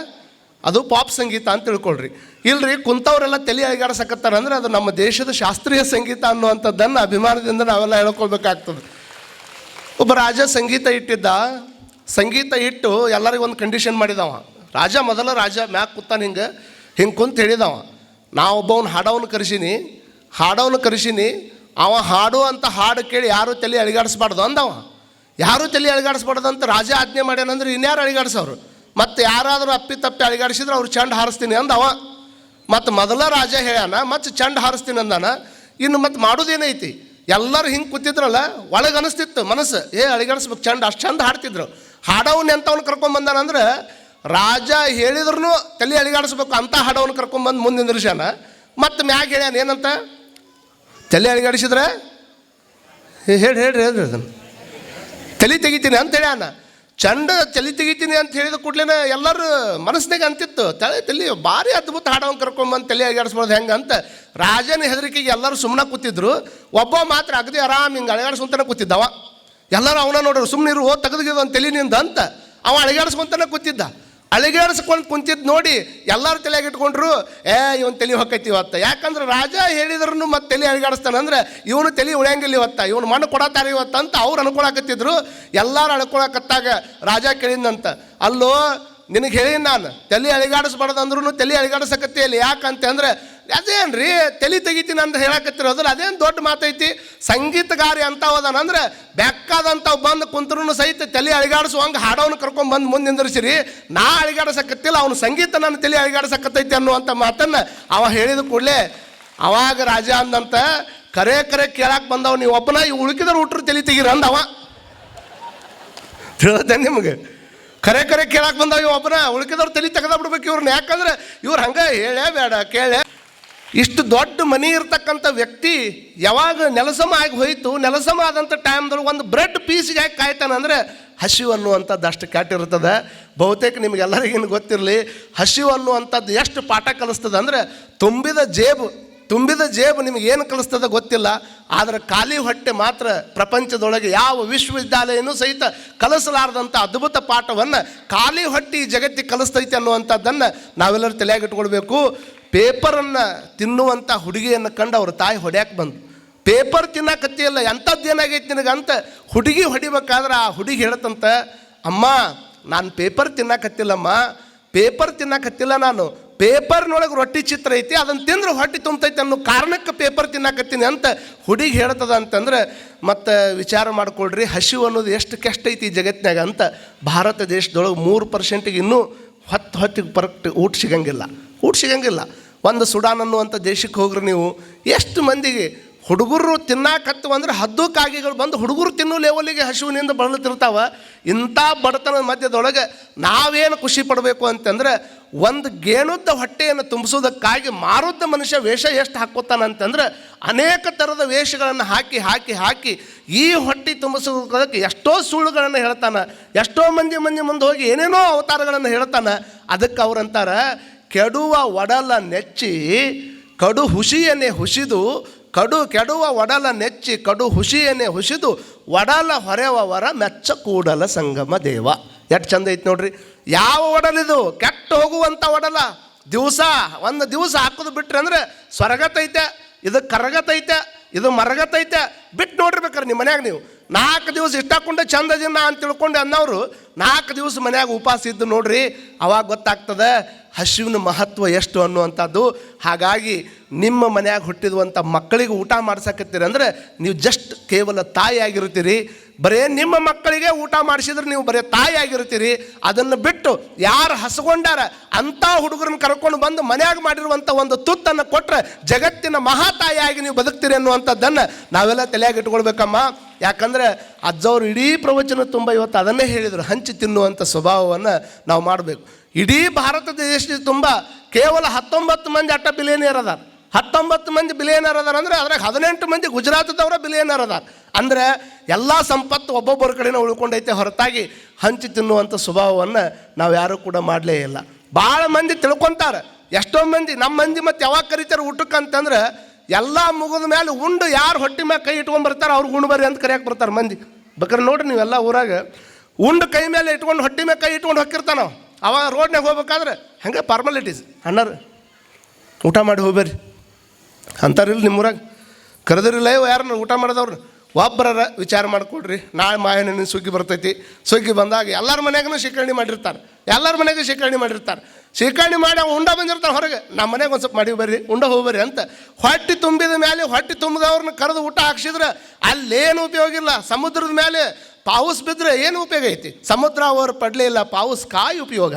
ಅದು ಪಾಪ್ ಸಂಗೀತ ಅಂತ ತಿಳ್ಕೊಳ್ರಿ. ಇಲ್ರಿ ಕುಂತವರೆಲ್ಲ ತಲೆ ಅಳಿಗಾಡ್ಸಕತ್ತಾರ ಅಂದ್ರೆ ಅದು ನಮ್ಮ ದೇಶದ ಶಾಸ್ತ್ರೀಯ ಸಂಗೀತ ಅನ್ನುವಂಥದ್ದನ್ನು ಅಭಿಮಾನದಿಂದ ನಾವೆಲ್ಲ ಹೇಳ್ಕೊಳ್ಬೇಕಾಗ್ತದೆ. ಒಬ್ಬ ರಾಜ ಸಂಗೀತ ಇಟ್ಟಿದ್ದ. ಸಂಗೀತ ಇಟ್ಟು ಎಲ್ಲರಿಗೂ ಒಂದು ಕಂಡೀಷನ್ ಮಾಡಿದವ ರಾಜ. ಮೊದಲ ರಾಜ ಮ್ಯಾಕ್ ಕೂತಾನ, ಹಿಂಗೆ ಕುಂತ ಹೇಳಿದವ, ನಾವೊಬ್ಬವನ್ನ ಹಾಡೋವನ್ನ ಕರೆಸೀನಿ, ಅವ ಹಾಡು ಅಂತ ಹಾಡು ಕೇಳಿ ಯಾರೂ ತಲೆ ಅಳಿಗಾಡಿಸ್ಬಾರ್ದು ಅಂದವ. ಯಾರೂ ತಲೆ ಅಳಿಗಾಡಿಸ್ಬಾರ್ದು ಅಂತ ರಾಜ ಆಜ್ಞೆ ಮಾಡ್ಯಾನಂದ್ರೆ ಇನ್ಯಾರು ಅಳಿಗಾಡ್ಸವ್ರು? ಮತ್ತು ಯಾರಾದರೂ ಅಪ್ಪಿ ತಪ್ಪಿ ಅಳಿಗಾಡಿಸಿದ್ರೆ ಅವ್ರು ಚಂಡ್ ಹಾರಿಸ್ತೀನಿ ಅಂದವ. ಮತ್ತು ಮೊದಲ ರಾಜ ಹೇಳ್ಯಾನ, ಮತ್ತು ಚಂಡ್ ಹಾರಿಸ್ತೀನಿ ಅಂದಾನ. ಇನ್ನು ಮತ್ತು ಮಾಡೋದೇನೈತಿ? ಎಲ್ಲರೂ ಹಿಂಗೆ ಕೂತಿದ್ರಲ್ಲ, ಒಳಗೆ ಅನಿಸ್ತಿತ್ತು ಮನಸ್ಸು, ಅಳಿಗಾಡಿಸ್ಬೇಕು ಚಂಡ್, ಅಷ್ಟು ಚಂದ ಹಾಡ್ತಿದ್ರು. ಹಾಡೋನ್ ಎಂಥವ್ನು ಕರ್ಕೊಂಬಂದಾನಂದ್ರೆ ರಾಜ ಹೇಳಿದ್ರು ತಲೆ ಅಳಿಗಾಡಿಸ್ಬೇಕು ಅಂತ ಹಾಡೋನು ಕರ್ಕೊಂಬಂದು ಮುಂದೆ ನಿಂದ್ರಿಸ್ಯಾನ. ಮತ್ತು ಮ್ಯಾಗ ಹೇಳ್ಯಾನ ಏನಂತ? ತಲೆ ಅಳಿಗಾಡಿಸಿದ್ರೆ ಹೇಳ್ರಿ ಅದನ್ನು ತಲೆ ತೆಗಿತೀನಿ ಅಂತ ಹೇಳ್ಯಾನ. ಚಂಡ ತಲೆ ತೆಗಿತೀನಿ ಅಂತ ಹೇಳಿದ ಕೂಡಲೇ ಎಲ್ಲರೂ ಮನಸ್ಸಿನಾಗ ಅಂತಿತ್ತು, ತಲೆ ಭಾರಿ ಅದ್ಭುತ ಹಾಡೋನ್ ಕರ್ಕೊಂಬಂದು ತಲೆ ಅಳಿಗಾಡಿಸ್ಬೋದು ಹೆಂಗೆ ಅಂತ. ರಾಜನ ಹೆದರಿಕೆಗೆ ಎಲ್ಲರೂ ಸುಮ್ಮನೆ ಕೂತಿದ್ರು. ಒಬ್ಬ ಮಾತ್ರ ಅಗದಿ ಆರಾಮ್ ಹಿಂಗೆ ಅಳಿಗಾಡಿಸ್ಕೊಂತಾನೆ ಕೂತಿದ್ದವ. ಎಲ್ಲರೂ ಅವನ ನೋಡ್ರು, ಸುಮ್ಮನಿರು ತೆಗೆದು ಒಂದು ತಲೆನಿಂದ ಅಂತ. ಅವ ಅಳಿಗಾಡಿಸ್ಕೊಂತಾನೆ ಕೂತಿದ್ದ. ಅಳಿಗಾಡಿಸ್ಕೊಂಡು ಕುಂತಿದ್ದು ನೋಡಿ ಎಲ್ಲರೂ ತಲೆಯಾಗಿ ಇಟ್ಕೊಂಡ್ರು, ಇವನು ತಲೆ ಹೊಕ್ಕೈತಿ ಇವತ್ತು. ಯಾಕಂದ್ರೆ ರಾಜ ಹೇಳಿದ್ರು ಮತ್ತೆ ತಲೆ ಅಳಿಗಾಡಿಸ್ತಾನಂದ್ರೆ ಇವನು ತಲೆ ಉಳಿಯಂಗಿಲ್ಲ ಇವತ್ತ, ಇವನು ಮಣ್ಣು ಕೊಡತಾರೆ ಇವತ್ತು ಅಂತ ಅವ್ರು ಅನ್ಕೊಳಕತ್ತಿದ್ರು. ಎಲ್ಲರೂ ಅಳ್ಕೊಳಕತ್ತಾಗ ರಾಜ ಕೇಳಿದ್ನಂತ, ಅಲ್ಲೋ ನಿನಗೆ ಹೇಳಿ ನಾನು ತಲೆ ಅಳಿಗಾಡಿಸ್ಬಾರ್ದು ಅಂದ್ರೂ ತಲೆ ಅಳಿಗಾಡಿಸಕತ್ತಿ ಅಲ್ಲಿ ಯಾಕಂತ ಅಂದ್ರೆ, ಅದೇನ್ರಿ ತಲೆ ತೆಗಿತೀನಿ ಅಂತ ಹೇಳಕತ್ತಿರೋದ್ರ ಅದೇನು ದೊಡ್ಡ ಮಾತೈತಿ? ಸಂಗೀತಗಾರಿ ಅಂತ ಹೋದಾನಂದ್ರೆ ಬೆಕ್ಕಾದಂಥವು ಬಂದು ಕುಂತ್ರೂ ಸಹಿತ ತಲೆ ಅಳಿಗಾಡಿಸುವಂಗೆ ಹಾಡೋನು ಕರ್ಕೊಂಡ್ಬಂದು ಮುಂದೆ ನಿಂದಿರ್ಸಿರಿ. ನಾ ಅಳಿಗಾಡಿಸಕತ್ತಿಲ್ಲ, ಅವನು ಸಂಗೀತ ನನ್ನ ತಲೆ ಅಳಿಗಾಡಿಸಕತ್ತೈತಿ ಅನ್ನುವಂಥ ಮಾತನ್ನು ಅವ ಹೇಳಿದ ಕೂಡಲೇ ಅವಾಗ ರಾಜ ಅಂದಂತ, ಕರೆ ಕೇಳಕ್ಕೆ ಬಂದವ ನೀವು ಒಬ್ಬನ, ಇವು ಉಳುಕಿದ್ರೆ ಹುಟ್ರು ತಲೆ ತೆಗೀರ ಅಂದವ. ತಿಳಿದ ನಿಮಗೆ? ಕರೆ ಕೇಳಕ್ಕೆ ಬಂದವ ಇವ ಒಬ್ಬನ, ಉಳುಕಿದವ್ರು ತಲೆ ತೆಗೆದ ಬಿಡ್ಬೇಕು ಇವ್ರನ್ನ. ಯಾಕಂದ್ರೆ ಇವ್ರು ಹಂಗೆ ಹೇಳೇ ಬೇಡ ಕೇಳೆ. ಇಷ್ಟು ದೊಡ್ಡ ಮನೆ ಇರ್ತಕ್ಕಂಥ ವ್ಯಕ್ತಿ ಯಾವಾಗ ನೆಲಸಮ ಆಗಿ ಹೋಯಿತು, ನೆಲಸಮ ಆದಂಥ ಟೈಮ್ದೊಳಗೆ ಒಂದು ಬ್ರೆಡ್ ಪೀಸಿಗೆ ಹಾಕಿ ಕಾಯ್ತಾನಂದ್ರೆ ಹಸಿವು ಅನ್ನುವಂಥದ್ದು ಅಷ್ಟು ಕೆಟ್ಟಿರ್ತದೆ. ಬಹುತೇಕ ನಿಮಗೆಲ್ಲರಿಗೇನು ಗೊತ್ತಿರಲಿ, ಹಸಿವು ಅನ್ನುವಂಥದ್ದು ಎಷ್ಟು ಪಾಠ ಕಲಿಸ್ತದೆ ಅಂದರೆ, ತುಂಬಿದ ಜೇಬು ನಿಮಗೇನು ಕಲಿಸ್ತದೆ ಗೊತ್ತಿಲ್ಲ, ಆದರೆ ಖಾಲಿ ಹೊಟ್ಟೆ ಮಾತ್ರ ಪ್ರಪಂಚದೊಳಗೆ ಯಾವ ವಿಶ್ವವಿದ್ಯಾಲಯನೂ ಸಹಿತ ಕಲಿಸಲಾರದಂಥ ಅದ್ಭುತ ಪಾಠವನ್ನು ಖಾಲಿ ಹೊಟ್ಟೆ ಈ ಜಗತ್ತಿಗೆ ಕಲಿಸ್ತೈತೆ ಅನ್ನುವಂಥದ್ದನ್ನು ನಾವೆಲ್ಲರೂ ತಲೆಯಾಗಿಟ್ಕೊಳ್ಬೇಕು. ಪೇಪರನ್ನು ತಿನ್ನುವಂಥ ಹುಡುಗಿಯನ್ನು ಕಂಡು ಅವ್ರ ತಾಯಿ ಹೊಡ್ಯಾಕೆ ಬಂದು, ಪೇಪರ್ ತಿನ್ನಕತ್ತಿಯಲ್ಲ ಎಂಥದ್ದು ಏನಾಗೈತಿ ನಿನಗಂತ ಹುಡುಗಿ ಹೊಡಿಬೇಕಾದ್ರೆ ಆ ಹುಡುಗಿ ಹೇಳತ್ತಂತ, ಅಮ್ಮ ನಾನು ಪೇಪರ್ ತಿನ್ನಕತ್ತಿಲ್ಲಮ್ಮ, ಪೇಪರ್ ತಿನ್ನಕತ್ತಿಲ್ಲ, ನಾನು ಪೇಪರ್ನೊಳಗೆ ರೊಟ್ಟಿ ಚಿತ್ರ ಐತಿ, ಅದನ್ನು ತಿಂದ್ರೆ ಹೊಟ್ಟೆ ತುಂಬತೈತೆ ಅನ್ನೋ ಕಾರಣಕ್ಕೆ ಪೇಪರ್ ತಿನ್ನಕತ್ತೀನಿ ಅಂತ ಹುಡುಗಿ ಹೇಳ್ತದ ಅಂತಂದ್ರೆ, ಮತ್ತು ವಿಚಾರ ಮಾಡ್ಕೊಳ್ರಿ ಹಸಿವು ಅನ್ನೋದು ಎಷ್ಟು ಕೆಷ್ಟ ಐತಿ ಈ ಜಗತ್ತಿನಾಗ ಅಂತ. ಭಾರತ ದೇಶದೊಳಗೆ 3% ಇನ್ನೂ ಹೊತ್ತಿಗೆ ಪರಕ್ಟ್ ಊಟ ಸಿಗಂಗಿಲ್ಲ. ಒಂದು ಸುಡಾನ್ ಅನ್ನುವಂಥ ದೇಶಕ್ಕೆ ಹೋಗ್ರಿ ನೀವು, ಎಷ್ಟು ಮಂದಿಗೆ ಹುಡುಗರು ತಿನ್ನಾಕತ್ತು ಅಂದ್ರೆ ಹದ್ದು ಕಾಗಿಗಳು ಬಂದು ಹುಡುಗರು ತಿನ್ನೋ ಲೆವೆಲಿಗೆ ಹಸಿವಿನಿಂದ ಬಳಲುತ್ತಿರ್ತಾವ. ಇಂಥ ಬಡತನದ ಮಧ್ಯದೊಳಗೆ ನಾವೇನು ಖುಷಿ ಪಡಬೇಕು ಅಂತಂದ್ರೆ, ಒಂದು ಗೇಣುದ್ದ ಹೊಟ್ಟೆಯನ್ನು ತುಂಬಿಸೋದಕ್ಕಾಗಿ ಮಾರುದ್ದ ಮನುಷ್ಯ ವೇಷ ಎಷ್ಟು ಹಾಕ್ಕೋತಾನಂತಂದ್ರೆ, ಅನೇಕ ಥರದ ವೇಷಗಳನ್ನು ಹಾಕಿ ಈ ಹೊಟ್ಟೆ ತುಂಬಿಸೋದಕ್ಕೆ ಎಷ್ಟೋ ಸುಳ್ಳುಗಳನ್ನು ಹೇಳ್ತಾನೆ, ಎಷ್ಟೋ ಮಂದಿ ಮುಂದೆ ಹೋಗಿ ಏನೇನೋ ಅವತಾರಗಳನ್ನು ಹೇಳ್ತಾನೆ. ಅದಕ್ಕೆ ಅವರಂತಾರ, ಕೆಡುವ ಒಡಲ ನೆಚ್ಚಿ ಕಡು ಹುಸಿಯನ್ನೇ ಹುಸಿದು, ಕೆಡುವ ಒಡಲ ನೆಚ್ಚಿ ಕಡು ಹುಸಿಯನ್ನೇ ಹುಸಿದು, ಒಡಲ ಹೊರೆವವರ ಮೆಚ್ಚ ಕೂಡಲ ಸಂಗಮ ದೇವ. ಎಷ್ಟು ಚಂದ ಐತಿ ನೋಡ್ರಿ. ಯಾವ ಒಡಲಿದು? ಕೆಟ್ಟ ಹೋಗುವಂಥ ಒಡಲ. ಒಂದು ದಿವಸ ಹಾಕೋದು ಬಿಟ್ರಿ ಅಂದ್ರೆ ಸ್ವರ್ಗತೈತೆ, ಇದು ಕರಗತೈತೆ, ಇದು ಮರಗತೈತೆ. ಬಿಟ್ಟು ನೋಡಿರ್ಬೇಕಾರೆ ನಿಮ್ಮ ಮನ್ಯಾಗ ನೀವು 4 ದಿವಸ ಇಷ್ಟಾಕೊಂಡೆ ಚಂದ ದಿನ ಅಂತ ತಿಳ್ಕೊಂಡು ಅನ್ನೋರು 4 ದಿವಸ ಮನ್ಯಾಗ ಉಪವಾಸ ಇದ್ದು ನೋಡ್ರಿ, ಅವಾಗ ಗೊತ್ತಾಗ್ತದೆ ಹಸಿವಿನ ಮಹತ್ವ ಎಷ್ಟು ಅನ್ನುವಂಥದ್ದು. ಹಾಗಾಗಿ ನಿಮ್ಮ ಮನ್ಯಾಗ ಹುಟ್ಟಿರುವಂಥ ಮಕ್ಕಳಿಗೆ ಊಟ ಮಾಡ್ಸಕತ್ತೀರಿ ಅಂದರೆ ನೀವು ಜಸ್ಟ್ ಕೇವಲ ತಾಯಿ ಆಗಿರ್ತೀರಿ. ಬರೇ ನಿಮ್ಮ ಮಕ್ಕಳಿಗೆ ಊಟ ಮಾಡಿಸಿದ್ರೆ ನೀವು ಬರೀ ತಾಯಿ ಆಗಿರ್ತೀರಿ. ಅದನ್ನು ಬಿಟ್ಟು ಯಾರು ಹಸ್ಕೊಂಡಾರ ಅಂಥ ಹುಡುಗರನ್ನ ಕರ್ಕೊಂಡು ಬಂದು ಮನ್ಯಾಗ ಮಾಡಿರುವಂಥ ಒಂದು ತುತ್ತನ್ನು ಕೊಟ್ಟರೆ ಜಗತ್ತಿನ ಮಹಾತಾಯಿಯಾಗಿ ನೀವು ಬದುಕ್ತೀರಿ ಅನ್ನುವಂಥದ್ದನ್ನು ನಾವೆಲ್ಲ ತಲೆಯಾಗಿ ಇಟ್ಕೊಳ್ಬೇಕಮ್ಮ. ಯಾಕಂದರೆ ಅಜ್ಜವರು ಇಡೀ ಪ್ರವಚನ ತುಂಬ ಇವತ್ತು ಅದನ್ನೇ ಹೇಳಿದರು, ಹಂಚಿ ತಿನ್ನುವಂಥ ಸ್ವಭಾವವನ್ನು ನಾವು ಮಾಡಬೇಕು. ಇಡೀ ಭಾರತ ದೇಶದ ತುಂಬ ಕೇವಲ 19 ಮಂದಿ ಅಟ್ಟ ಬಿಲಿಯನಿಯರ್ ಅದಾರ. 19 ಮಂದಿ ಬಿಲಿಯನರ್ ಅದಾರ ಅಂದರೆ ಅದ್ರಾಗ 18 ಮಂದಿ ಗುಜರಾತದವರ ಬಿಲಿಯನರ್ ಅದಾರ. ಅಂದರೆ ಎಲ್ಲ ಸಂಪತ್ತು ಒಬ್ಬೊಬ್ಬರ ಕಡೆನೇ ಉಳ್ಕೊಂಡೈತೆ ಹೊರತಾಗಿ ಹಂಚಿ ತಿನ್ನುವಂಥ ಸ್ವಭಾವವನ್ನು ನಾವು ಯಾರೂ ಕೂಡ ಮಾಡಲೇ ಇಲ್ಲ. ಭಾಳ ಮಂದಿ ತಿಳ್ಕೊತಾರೆ. ಎಷ್ಟೋ ಮಂದಿ ನಮ್ಮ ಮಂದಿ ಮತ್ತು ಯಾವಾಗ ಕರೀತಾರೆ ಊಟಕ್ಕೆ ಅಂತಂದ್ರೆ, ಎಲ್ಲ ಮುಗಿದ ಮೇಲೆ ಉಂಡು ಯಾರು ಹೊಟ್ಟೆ ಮ್ಯಾಗ ಕೈ ಇಟ್ಕೊಂಡು ಬರ್ತಾರೆ ಅವ್ರಿಗೆ ಉಣ್ಣು ಬರ್ರಿ ಅಂತ ಕರೆಯಕ್ಕೆ ಬರ್ತಾರೆ ಮಂದಿ. ಬೇಕಾದ್ರೆ ನೋಡ್ರಿ ನೀವೆಲ್ಲ ಊರಾಗ ಉಂಡು ಕೈ ಮೇಲೆ ಇಟ್ಕೊಂಡು ಹೊಟ್ಟೆ ಮ್ಯಾಗ ಕೈ ಇಟ್ಕೊಂಡು ಹೊಕ್ಕಿರ್ತಾನೆ. ಅವಾಗ ರೋಡ್ನಾಗ ಹೋಗ್ಬೇಕಾದ್ರೆ ಹಂಗೆ ಫಾರ್ಮಾಲಿಟೀಸ್ ಅಣ್ಣಾರು ಊಟ ಮಾಡಿ ಹೋಗ್ಬೇರಿ ಅಂತಾರಿಲ್ಲ ನಿಮ್ಮೂರಾಗ ಕರೆದಿರಲ್ಲ ಯಾರನ್ನ ಊಟ ಮಾಡಿದವ್ರು ಒಬ್ಬರ ವಿಚಾರ ಮಾಡಿಕೊಡ್ರಿ ನಾಳೆ ಮಾಯಣ್ಣಿನ ಸುಗ್ಗಿ ಬರ್ತೈತಿ ಸುಗ್ಗಿ ಬಂದಾಗ ಎಲ್ಲರ ಮನೆಗೂ ಶೇಖರಣೆ ಮಾಡಿರ್ತಾರೆ ಎಲ್ಲರ ಮನೆಗೂ ಶೇಖರಣೆ ಮಾಡಿರ್ತಾರೆ ಶೇಖರಣೆ ಮಾಡಿ ಅವ್ನು ಉಂಡ ಬಂದಿರ್ತಾರೆ ಹೊರಗೆ ನಮ್ಮ ಮನೆಗೆ ಒಂದು ಸ್ವಲ್ಪ ಮಾಡಿ ಬರ್ರಿ ಉಂಡ ಹೋಗ್ಬರ್ರಿ ಅಂತ ಹೊಟ್ಟೆ ತುಂಬಿದ ಮೇಲೆ ಹೊಟ್ಟೆ ತುಂಬಿದವ್ರನ್ನ ಕರೆದು ಊಟ ಹಾಕ್ಸಿದ್ರೆ ಅಲ್ಲೇನು ಉಪಯೋಗ ಇಲ್ಲ ಸಮುದ್ರದ ಮೇಲೆ ಪಾವುಸ್ ಬಿದ್ದರೆ ಏನು ಉಪಯೋಗ ಐತಿ ಸಮುದ್ರ ಅವರು ಪಡಲೇ ಇಲ್ಲ ಪಾವುಸ್ ಕಾಯಿ ಉಪಯೋಗ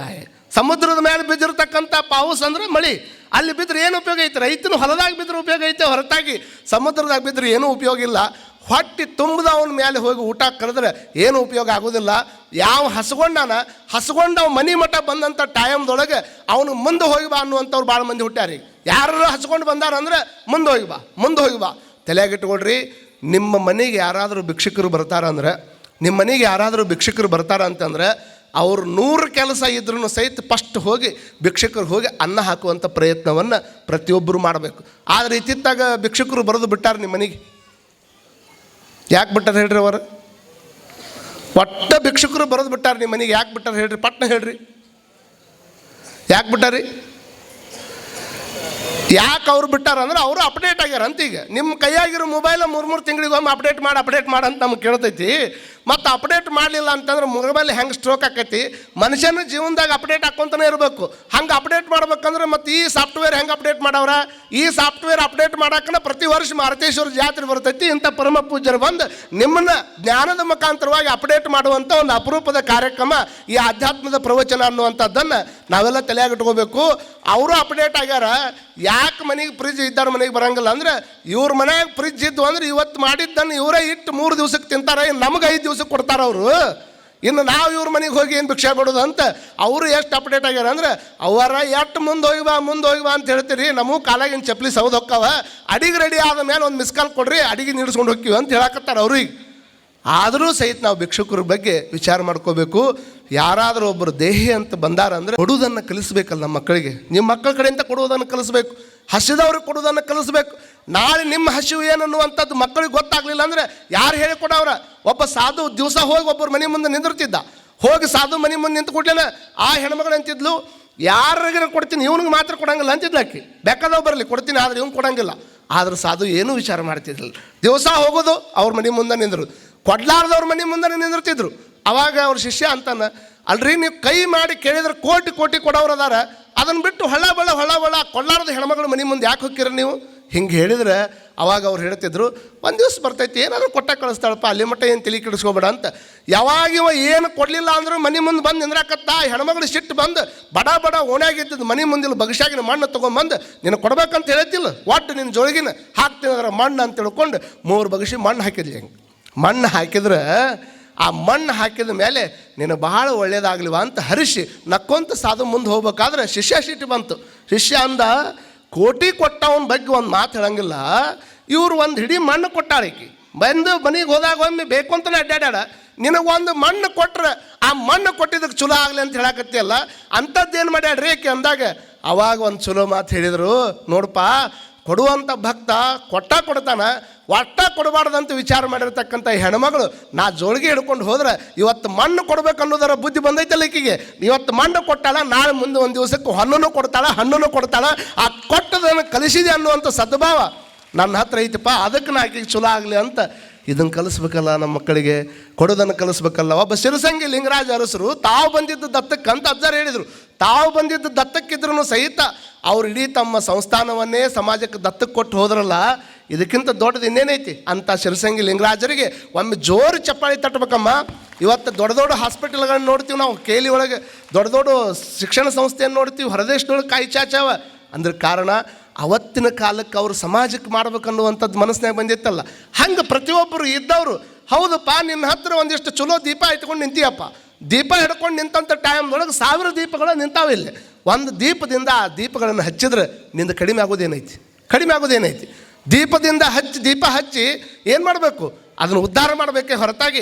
ಸಮುದ್ರದ ಮೇಲೆ ಬಿದ್ದಿರ್ತಕ್ಕಂಥ ಪಾವುಸ್ ಅಂದ್ರೆ ಮಳೆ ಅಲ್ಲಿ ಬಿದ್ದರೆ ಏನು ಉಪಯೋಗ ಐತಿ ರೈತನು ಹೊಲದಾಗ ಬಿದ್ದರೆ ಉಪಯೋಗ ಐತೆ ಹೊರತಾಗಿ ಸಮುದ್ರದಾಗ ಬಿದ್ದರೆ ಏನೂ ಉಪಯೋಗ ಇಲ್ಲ ಹೊಟ್ಟೆ ತುಂಬಿದವನ ಮೇಲೆ ಹೋಗಿ ಊಟ ಕರೆದ್ರೆ ಏನು ಉಪಯೋಗ ಆಗೋದಿಲ್ಲ ಯಾವ ಹಸ್ಕೊಂಡ ಅವ ಮನೆ ಮಠ ಬಂದಂಥ ಟೈಮ್ದೊಳಗೆ ಅವನು ಮುಂದೆ ಹೋಗಿ ಬಾ ಅನ್ನುವಂಥವ್ರು ಭಾಳ ಮಂದಿ ಹುಟ್ಟ್ಯಾರಿ ಯಾರು ಹಸ್ಕೊಂಡು ಬಂದಾರಂದ್ರೆ ಮುಂದೆ ಹೋಗಿ ಬಾ ತಲೆಯಾಗಿಟ್ಕೊಳ್ರಿ ನಿಮ್ಮ ಮನೆಗೆ ಯಾರಾದರೂ ಭಿಕ್ಷುಕರು ಬರ್ತಾರಂದ್ರೆ ನಿಮ್ಮ ಮನೆಗೆ ಯಾರಾದರೂ ಭಿಕ್ಷುಕರು ಬರ್ತಾರಂತಂದ್ರೆ ಅವ್ರು 100 ಕೆಲಸ ಇದ್ರೂ ಸಹಿತ ಫಸ್ಟ್ ಹೋಗಿ ಭಿಕ್ಷುಕರು ಹೋಗಿ ಅನ್ನ ಹಾಕುವಂಥ ಪ್ರಯತ್ನವನ್ನು ಪ್ರತಿಯೊಬ್ಬರು ಮಾಡಬೇಕು. ಆದರೆ ಇತ್ತಿತ್ತಾಗ ಭಿಕ್ಷುಕರು ಬರೋದು ಬಿಟ್ಟಾರೆ ನಿಮ್ಮ ಮನೆಗೆ. ಯಾಕೆ ಬಿಟ್ಟಾರೆ ಹೇಳ್ರಿ ಅವರು? ಒಟ್ಟ ಭಿಕ್ಷುಕರು ಬರೋದು ಬಿಟ್ಟಾರೆ ನಿಮ್ಮ ಮನೆಗೆ. ಯಾಕೆ ಬಿಟ್ಟಾರೆ ಹೇಳ್ರಿ? ಪಟ್ನ ಹೇಳ್ರಿ, ಯಾಕೆ ಬಿಟ್ಟಾರಿ? ಯಾಕೆ ಅವ್ರು ಬಿಟ್ಟಾರ ಅಂದ್ರೆ ಅವರು ಅಪ್ಡೇಟ್ ಆಗ್ಯಾರ ಅಂತ. ಈಗ ನಿಮ್ಮ ಕೈಯಾಗಿರೋ ಮೊಬೈಲ 3 ತಿಂಗಳಿಗೊಮ್ಮೆ ಅಪ್ಡೇಟ್ ಮಾಡಿ ಅಂತ ನಮ್ಗೆ ಕೇಳ್ತೈತಿ. ಮತ್ತು ಅಪ್ಡೇಟ್ ಮಾಡಲಿಲ್ಲ ಅಂತಂದ್ರೆ ಮೊಬೈಲ್ ಹೆಂಗೆ ಸ್ಟ್ರೋಕ್ ಆಕೈತಿ. ಮನುಷ್ಯನ ಜೀವನದಾಗ ಅಪ್ಡೇಟ್ ಹಾಕ್ಕೊಂತಾನೆ ಇರಬೇಕು. ಹಂಗೆ ಅಪ್ಡೇಟ್ ಮಾಡ್ಬೇಕಂದ್ರೆ ಮತ್ತು ಈ ಸಾಫ್ಟ್ವೇರ್ ಹೆಂಗೆ ಅಪ್ಡೇಟ್ ಮಾಡವ್ರ? ಈ ಸಾಫ್ಟ್ವೇರ್ ಅಪ್ಡೇಟ್ ಮಾಡೋಕ್ಕನ ಪ್ರತಿ ವರ್ಷ ಮಾರುತೇಶ್ವರ ಜಾತ್ರೆ ಬರ್ತೈತಿ. ಇಂಥ ಪರಮ ಪೂಜ್ಯರು ಬಂದು ನಿಮ್ಮನ್ನು ಜ್ಞಾನದ ಮುಖಾಂತರವಾಗಿ ಅಪ್ಡೇಟ್ ಮಾಡುವಂಥ ಒಂದು ಅಪರೂಪದ ಕಾರ್ಯಕ್ರಮ ಈ ಆಧ್ಯಾತ್ಮದ ಪ್ರವಚನ ಅನ್ನುವಂಥದ್ದನ್ನು ನಾವೆಲ್ಲ ತಲೆಯಾಗಿಟ್ಕೋಬೇಕು. ಅವರು ಅಪ್ಡೇಟ್ ಆಗ್ಯಾರ. ಯಾಕೆ ಮನೆಗೆ ಫ್ರಿಜ್ ಇದ್ದಾರ ಮನೆಗೆ ಬರಂಗಿಲ್ಲ ಅಂದ್ರೆ ಇವ್ರ ಮನೆಯಾಗ ಫ್ರಿಜ್ ಇದ್ದು ಅಂದ್ರೆ ಇವತ್ತು ಮಾಡಿದ್ದನ್ನು ಇವರೇ ಇಟ್ಟು 3 ದಿವ್ಸಕ್ಕೆ ತಿಂತಾರೆ, ನಮಗೆ 5 ದಿವ್ಸಕ್ಕೆ ಕೊಡ್ತಾರೆ ಅವರು. ಇನ್ನು ನಾವು ಇವ್ರ ಮನೆಗೆ ಹೋಗಿ ಏನು ಭಿಕ್ಷೆ ಕೊಡೋದು ಅಂತ ಅವರು ಎಷ್ಟು ಅಪ್ಡೇಟ್ ಆಗ್ಯಾರ ಅಂದ್ರೆ ಅವರ ಎಷ್ಟು ಮುಂದೆ ಹೋಗಿ ಬಾ ಅಂತ ಹೇಳ್ತೀರಿ. ನಮಗೂ ಕಾಲಾಗಿನ ಚಪ್ಪಲಿ ಸೌದು ಹೊಕ್ಕವ, ಅಡಿಗೆ ರೆಡಿ ಆದ ಮೇಲೆ ಒಂದು ಮಿಸ್ ಕಾಲ್ ಕೊಡ್ರಿ, ಅಡಿಗೆ ನೀಡಿಸ್ಕೊಂಡು ಹೋಗ್ತೀವಿ ಅಂತ ಹೇಳಕತ್ತಾರೆ ಅವ್ರಿಗೆ. ಆದರೂ ಸಹಿತ ನಾವು ಭಿಕ್ಷುಕರ ಬಗ್ಗೆ ವಿಚಾರ ಮಾಡ್ಕೋಬೇಕು. ಯಾರಾದರೂ ಒಬ್ಬರು ದೇಹಿ ಅಂತ ಬಂದಾರ ಅಂದರೆ ಕೊಡುವುದನ್ನು ಕಲಿಸ್ಬೇಕಲ್ಲ ನಮ್ಮ ಮಕ್ಕಳಿಗೆ. ನಿಮ್ಮ ಮಕ್ಕಳ ಕಡೆಯಿಂದ ಕೊಡುವುದನ್ನು ಕಲಿಸ್ಬೇಕು, ಹಸಿದವ್ರಿಗೆ ಕೊಡುವುದನ್ನು ಕಲಿಸ್ಬೇಕು. ನಾಳೆ ನಿಮ್ಮ ಹಸಿವು ಏನನ್ನುವಂಥದ್ದು ಮಕ್ಕಳಿಗೆ ಗೊತ್ತಾಗಲಿಲ್ಲ ಅಂದರೆ ಯಾರು ಹೇಳಿಕೊಡವ್ರ? ಒಬ್ಬ ಸಾಧು ದಿವಸ ಹೋಗಿ ಒಬ್ಬರು ಮನೆ ಮುಂದೆ ನಿಂದಿರ್ತಿದ್ದ. ಹೋಗಿ ಸಾಧು ಮನೆ ಮುಂದೆ ನಿಂತು ಕೊಡ್ಲೇನ ಆ ಹೆಣ್ಮಗಳು ಅಂತಿದ್ಲು, ಯಾರಿಗೆ ಕೊಡ್ತೀನಿ ಇವ್ನಿಗೆ ಮಾತ್ರ ಕೊಡಂಗಿಲ್ಲ ಅಂತಿದ್ಲು ಆಕಿ. ಬೇಕಾದವ್ ಬರಲಿ ಕೊಡ್ತೀನಿ, ಆದರೆ ಇವ್ನು ಕೊಡಂಗಿಲ್ಲ. ಆದ್ರೆ ಸಾಧು ಏನೂ ವಿಚಾರ ಮಾಡ್ತಿದ್ದಿಲ್ಲ. ದಿವಸ ಹೋಗೋದು ಅವ್ರ ಮನೆ ಮುಂದೆ ನಿಂದ್ರು, ಕೊಡ್ಲಾರ್ದವ್ರ ಮನೆ ಮುಂದೆ ನಿಂದಿರ್ತಿದ್ರು. ಅವಾಗ ಅವ್ರ ಶಿಷ್ಯ ಅಂತಾನ, ಅಲ್ರಿ ನೀವು ಕೈ ಮಾಡಿ ಕೇಳಿದ್ರೆ ಕೋಟಿ ಕೊಡೋರು ಅದಾರ, ಅದನ್ನು ಬಿಟ್ಟು ಹೊಳ ಬಳ ಕೊಡ್ಲಾರ್ದ ಹೆಣ್ಮಗಳು ಮನೆ ಮುಂದೆ ಯಾಕೆ ಹೋಗ್ತೀರ ನೀವು? ಹಿಂಗೆ ಹೇಳಿದ್ರೆ ಅವಾಗ ಅವ್ರು ಹೇಳ್ತಿದ್ರು, ಒಂದು ದಿವ್ಸ ಬರ್ತೈತಿ ಏನಾದರೂ ಕೊಟ್ಟ ಕಳಿಸ್ತಾಳಪ್ಪ, ಅಲ್ಲಿ ಮಟ್ಟ ಏನು ತಲೆ ಕೆಡಿಸ್ಕೋಬೇಡ ಅಂತ. ಯಾವಾಗ ಇವ ಏನು ಕೊಡಲಿಲ್ಲ ಅಂದ್ರೆ ಮನೆ ಮುಂದೆ ಬಂದು ನಿಂದ್ರಾಕತ್ತ. ಹೆಣ್ಮಗಳು ಸಿಟ್ಟು ಬಂದು ಬಡ ಓಣ್ಯಾಗಿದ್ದು ಮನೆ ಮುಂದಿಲ್ಲ ಬಗಸಾಗಿನ ಮಣ್ಣು ತೊಗೊಂಬಂದು ನಿನಗೆ ಕೊಡ್ಬೇಕಂತ ಹೇಳ್ತಿಲ್ಲ, ಒಟ್ಟು ನಿನ್ನ ಜೋಳಿಗಿನ ಹಾಕ್ತೀನಿ ಅದರ ಮಣ್ಣು ಅಂತ ತಿಳ್ಕೊಂಡು 3 ಬಗಸಿ ಮಣ್ಣು ಹಾಕಿದ್ಲಿ. ಹೆಂಗೆ ಮಣ್ಣು ಹಾಕಿದ್ರೆ ಆ ಮಣ್ಣು ಹಾಕಿದ ಮೇಲೆ ನೀನು ಭಾಳ ಒಳ್ಳೇದಾಗ್ಲಿವ ಅಂತ ಹರಿಸಿ ನಕ್ಕೊಂತ ಸಾಧು ಮುಂದೆ ಹೋಗ್ಬೇಕಾದ್ರೆ ಶಿಷ್ಯ ಸಿಟ್ಟು ಬಂತು. ಶಿಷ್ಯ ಅಂದ, ಕೋಟಿ ಕೊಟ್ಟವನ ಬಗ್ಗೆ ಒಂದು ಮಾತು ಹೇಳಂಗಿಲ್ಲ, ಇವ್ರು ಒಂದು ಹಿಡಿ ಮಣ್ಣು ಕೊಟ್ಟಾಳಿಕಿ ಬಂದು ಮನೆಗೆ ಹೋದಾಗ ಒಮ್ಮೆ ಬೇಕು ಅಂತಲೇ ಅಡ್ಡಾಡ, ನಿನಗೊಂದು ಮಣ್ಣು ಕೊಟ್ರೆ ಆ ಮಣ್ಣು ಕೊಟ್ಟಿದ್ದಕ್ಕೆ ಚಲೋ ಆಗಲಿ ಅಂತ ಹೇಳಕತ್ತಿಯಲ್ಲ, ಅಂಥದ್ದೇನು ಮಾಡ್ಯಾಡ್ರಿ ಆಕೆ ಅಂದಾಗ ಅವಾಗ ಒಂದು ಚಲೋ ಮಾತು ಹೇಳಿದರು. ನೋಡಪ್ಪ, ಕೊಡುವಂಥ ಭಕ್ತ ಕೊಡ್ತಾನ, ಒಟ್ಟ ಕೊಡಬಾರ್ದಂತ ವಿಚಾರ ಮಾಡಿರ್ತಕ್ಕಂಥ ಹೆಣ್ಮಗಳು ನಾ ಜೋಳಿಗೆ ಹಿಡ್ಕೊಂಡು ಹೋದ್ರೆ ಇವತ್ತು ಮಣ್ಣು ಕೊಡ್ಬೇಕು ಅನ್ನೋದರ ಬುದ್ಧಿ ಬಂದೈತಲ್ಲ ಈಕಿಗೆ. ಇವತ್ತು ಮಣ್ಣು ಕೊಟ್ಟಾಳ, ನಾಳೆ ಮುಂದೆ ಒಂದು ದಿವಸಕ್ಕೆ ಹಣ್ಣನ್ನು ಕೊಡ್ತಾಳ. ಆ ಕೊಟ್ಟದನ್ನು ಕಲಿಸಿದೆ ಅನ್ನುವಂಥ ಸದ್ಭಾವ ನನ್ನ ಹತ್ರ ಐತಪ್ಪ, ಅದಕ್ಕೆ ನಾ ಆಕೆಗೆ ಚಲೋ ಆಗಲಿ ಅಂತ ಇದನ್ನು ಕಲಿಸ್ಬೇಕಲ್ಲ ನಮ್ಮ ಮಕ್ಕಳಿಗೆ, ಕೊಡೋದನ್ನು ಕಲಿಸ್ಬೇಕಲ್ಲ. ಒಬ್ಬ ಶಿರಸಂಗಿ ಲಿಂಗರಾಜ ಅರಸರು ತಾವು ಬಂದಿದ್ದು ದತ್ತಕ್ಕೆ ಅಂತ ಅಜ್ಜಾರು ಹೇಳಿದರು. ತಾವು ಬಂದಿದ್ದು ದತ್ತಕ್ಕಿದ್ರೂ ಸಹಿತ ಅವ್ರು ಇಡೀ ತಮ್ಮ ಸಂಸ್ಥಾನವನ್ನೇ ಸಮಾಜಕ್ಕೆ ದತ್ತಕ್ಕೆ ಕೊಟ್ಟು ಹೋದ್ರಲ್ಲ, ಇದಕ್ಕಿಂತ ದೊಡ್ಡದು ಇನ್ನೇನೈತಿ ಅಂತ ಶಿರಸಂಗಿ ಲಿಂಗರಾಜರಿಗೆ ಒಮ್ಮೆ ಜೋರು ಚಪ್ಪಾಳಿ ತಟ್ಟಬೇಕಮ್ಮ. ಇವತ್ತು ದೊಡ್ಡ ಹಾಸ್ಪಿಟಲ್ಗಳನ್ನ ನೋಡ್ತೀವಿ ನಾವು, ಕೇಲಿ ಒಳಗೆ ದೊಡ್ಡ ಶಿಕ್ಷಣ ಸಂಸ್ಥೆಯನ್ನು ನೋಡ್ತೀವಿ, ಹೊರದೇಶದೊಳಗೆ ಕಾಯಿ ಚಾಚಾವ ಅಂದ್ರೆ ಕಾರಣ ಅವತ್ತಿನ ಕಾಲಕ್ಕೆ ಅವರು ಸಮಾಜಕ್ಕೆ ಮಾಡ್ಬೇಕನ್ನುವಂಥದ್ದು ಮನಸ್ಸಿನಾಗ ಬಂದಿತ್ತಲ್ಲ. ಹಂಗೆ ಪ್ರತಿಯೊಬ್ಬರು ಇದ್ದವರು, ಹೌದಪ್ಪ ನಿನ್ನ ಹತ್ರ ಒಂದಿಷ್ಟು ಚಲೋ ದೀಪ ಇಟ್ಕೊಂಡು ನಿಂತೀಯಪ್ಪ, ದೀಪ ಹಿಡ್ಕೊಂಡು ನಿಂತಂಥ ಟೈಮ್ದೊಳಗೆ 1000 ದೀಪಗಳು ನಿಂತಾವಿಲ್ಲ. ಒಂದು ದೀಪದಿಂದ ಆ ದೀಪಗಳನ್ನು ಹಚ್ಚಿದ್ರೆ ನಿಂದು ಕಡಿಮೆ ಆಗೋದೇನೈತಿ? ದೀಪ ಹಚ್ಚಿ ಏನು ಮಾಡಬೇಕು? ಅದನ್ನು ಉದ್ಧಾರ ಮಾಡಬೇಕೇ ಹೊರತಾಗಿ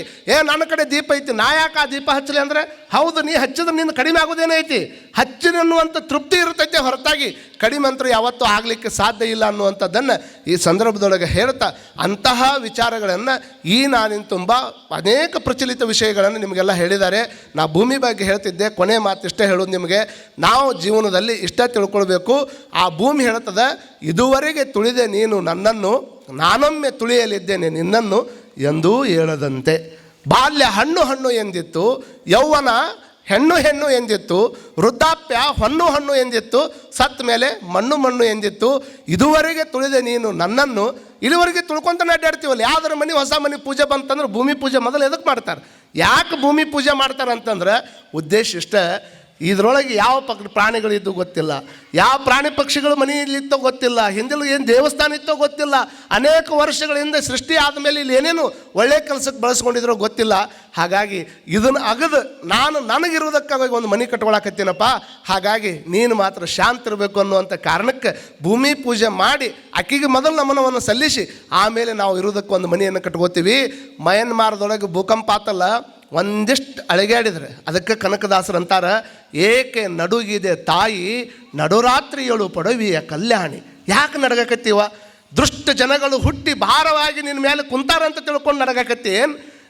ನನ್ನ ಕಡೆ ದೀಪ ಐತಿ ನಾ ಯಾಕೆ ಆ ದೀಪ ಹಚ್ಚಲಿ ಅಂದರೆ, ಹೌದು ನೀ ಹಚ್ಚಿದ್ರೆ ನಿನ್ನ ಕಡಿಮೆ ಆಗೋದೇನೈತಿ, ಹಚ್ಚಿನ ಅನ್ನುವಂಥ ತೃಪ್ತಿ ಇರ್ತೈತೆ ಹೊರತಾಗಿ ಕಡಿಮೆ ಅಂತೂ ಯಾವತ್ತೂ ಆಗಲಿಕ್ಕೆ ಸಾಧ್ಯ ಇಲ್ಲ ಅನ್ನುವಂಥದ್ದನ್ನು ಈ ಸಂದರ್ಭದೊಳಗೆ ಹೇಳ್ತಾ, ಅಂತಹ ವಿಚಾರಗಳನ್ನು ನಾನಿನ ತುಂಬ ಅನೇಕ ಪ್ರಚಲಿತ ವಿಷಯಗಳನ್ನು ನಿಮಗೆಲ್ಲ ಹೇಳಿದ್ದಾರೆ. ನಾ ಭೂಮಿ ಬಗ್ಗೆ ಹೇಳ್ತಿದ್ದೆ, ಕೊನೆ ಮಾತು ಇಷ್ಟೇ ಹೇಳೋದು ನಿಮಗೆ, ನಾವು ಜೀವನದಲ್ಲಿ ಇಷ್ಟೇ ತಿಳ್ಕೊಳ್ಬೇಕು. ಆ ಭೂಮಿ ಹೇಳ್ತದೆ, ಇದುವರೆಗೆ ತುಳಿದೆ ನೀನು ನನ್ನನ್ನು, ನಾನೊಮ್ಮೆ ತುಳಿಯಲಿದ್ದೇನೆ ನಿನ್ನನ್ನು ಎಂದೂ ಹೇಳದಂತೆ. ಬಾಲ್ಯ ಹಣ್ಣು ಹಣ್ಣು ಎಂದಿತ್ತು, ಯೌವನ ಹೆಣ್ಣು ಹೆಣ್ಣು ಎಂದಿತ್ತು, ವೃದ್ಧಾಪ್ಯ ಹೊನ್ನು ಹಣ್ಣು ಎಂದಿತ್ತು, ಸತ್ತ ಮೇಲೆ ಮಣ್ಣು ಮಣ್ಣು ಎಂದಿತ್ತು. ಇದುವರೆಗೆ ತುಳಿದೆ ನೀನು ನನ್ನನ್ನು. ಇದುವರೆಗೆ ತುಳ್ಕೊಂತಾನೆ ಅಡ್ಡಾಡ್ತೀವಲ್ಲ. ಯಾವ್ದಾರ ಮನೆ ಹೊಸ ಮನೆ ಪೂಜೆ ಬಂತಂದ್ರೆ ಭೂಮಿ ಪೂಜೆ ಮೊದಲು ಎದಕ್ಕೆ ಮಾಡ್ತಾರೆ? ಯಾಕೆ ಭೂಮಿ ಪೂಜೆ ಮಾಡ್ತಾರೆ ಅಂತಂದ್ರೆ ಉದ್ದೇಶ ಇಷ್ಟ, ಇದರೊಳಗೆ ಯಾವ ಪ್ರಾಣಿಗಳಿದ್ದು ಗೊತ್ತಿಲ್ಲ, ಯಾವ ಪ್ರಾಣಿ ಪಕ್ಷಿಗಳು ಮನೆಯಲ್ಲಿತ್ತೋ ಗೊತ್ತಿಲ್ಲ, ಹಿಂದೆಲ್ಲೂ ಏನು ದೇವಸ್ಥಾನ ಇತ್ತೋ ಗೊತ್ತಿಲ್ಲ, ಅನೇಕ ವರ್ಷಗಳಿಂದ ಸೃಷ್ಟಿ ಆದಮೇಲೆ ಇಲ್ಲಿ ಏನೇನು ಒಳ್ಳೆಯ ಕೆಲಸಕ್ಕೆ ಬಳಸ್ಕೊಂಡಿದ್ರೋ ಗೊತ್ತಿಲ್ಲ. ಹಾಗಾಗಿ ಇದನ್ನು ಅಗದು ನಾನು ನನಗಿರುವುದಕ್ಕಾಗಿ ಒಂದು ಮನೆ ಕಟ್ಕೊಳಕತ್ತೀನಪ್ಪ, ಹಾಗಾಗಿ ನೀನು ಮಾತ್ರ ಶಾಂತ ಇರಬೇಕು ಅನ್ನುವಂಥ ಕಾರಣಕ್ಕೆ ಭೂಮಿ ಪೂಜೆ ಮಾಡಿ ಆಕೆಗೆ ಮೊದಲು ನಮನವನ್ನು ಸಲ್ಲಿಸಿ ಆಮೇಲೆ ನಾವು ಇರೋದಕ್ಕೆ ಒಂದು ಮನೆಯನ್ನು ಕಟ್ಕೋತೀವಿ. ಮಯನ್ಮಾರದೊಳಗೆ ಭೂಕಂಪ ಆತಲ್ಲ, ಒಂದಿಷ್ಟು ಅಳಗ್ಯಾಡಿದ್ರೆ ಅದಕ್ಕೆ ಕನಕದಾಸರು ಅಂತಾರೆ, ಏಕೆ ನಡುಗಿದೆ ತಾಯಿ ನಡುರಾತ್ರಿಯಳು ಪಡವಿಯ ಕಲ್ಯಾಣಿ. ಯಾಕೆ ನಡಗಕತ್ತೀವ? ದುಷ್ಟ ಜನಗಳು ಹುಟ್ಟಿ ಭಾರವಾಗಿ ನಿನ್ನ ಮೇಲೆ ಕುಂತಾರಂತ ತಿಳ್ಕೊಂಡು ನಡಗಕತ್ತಿ.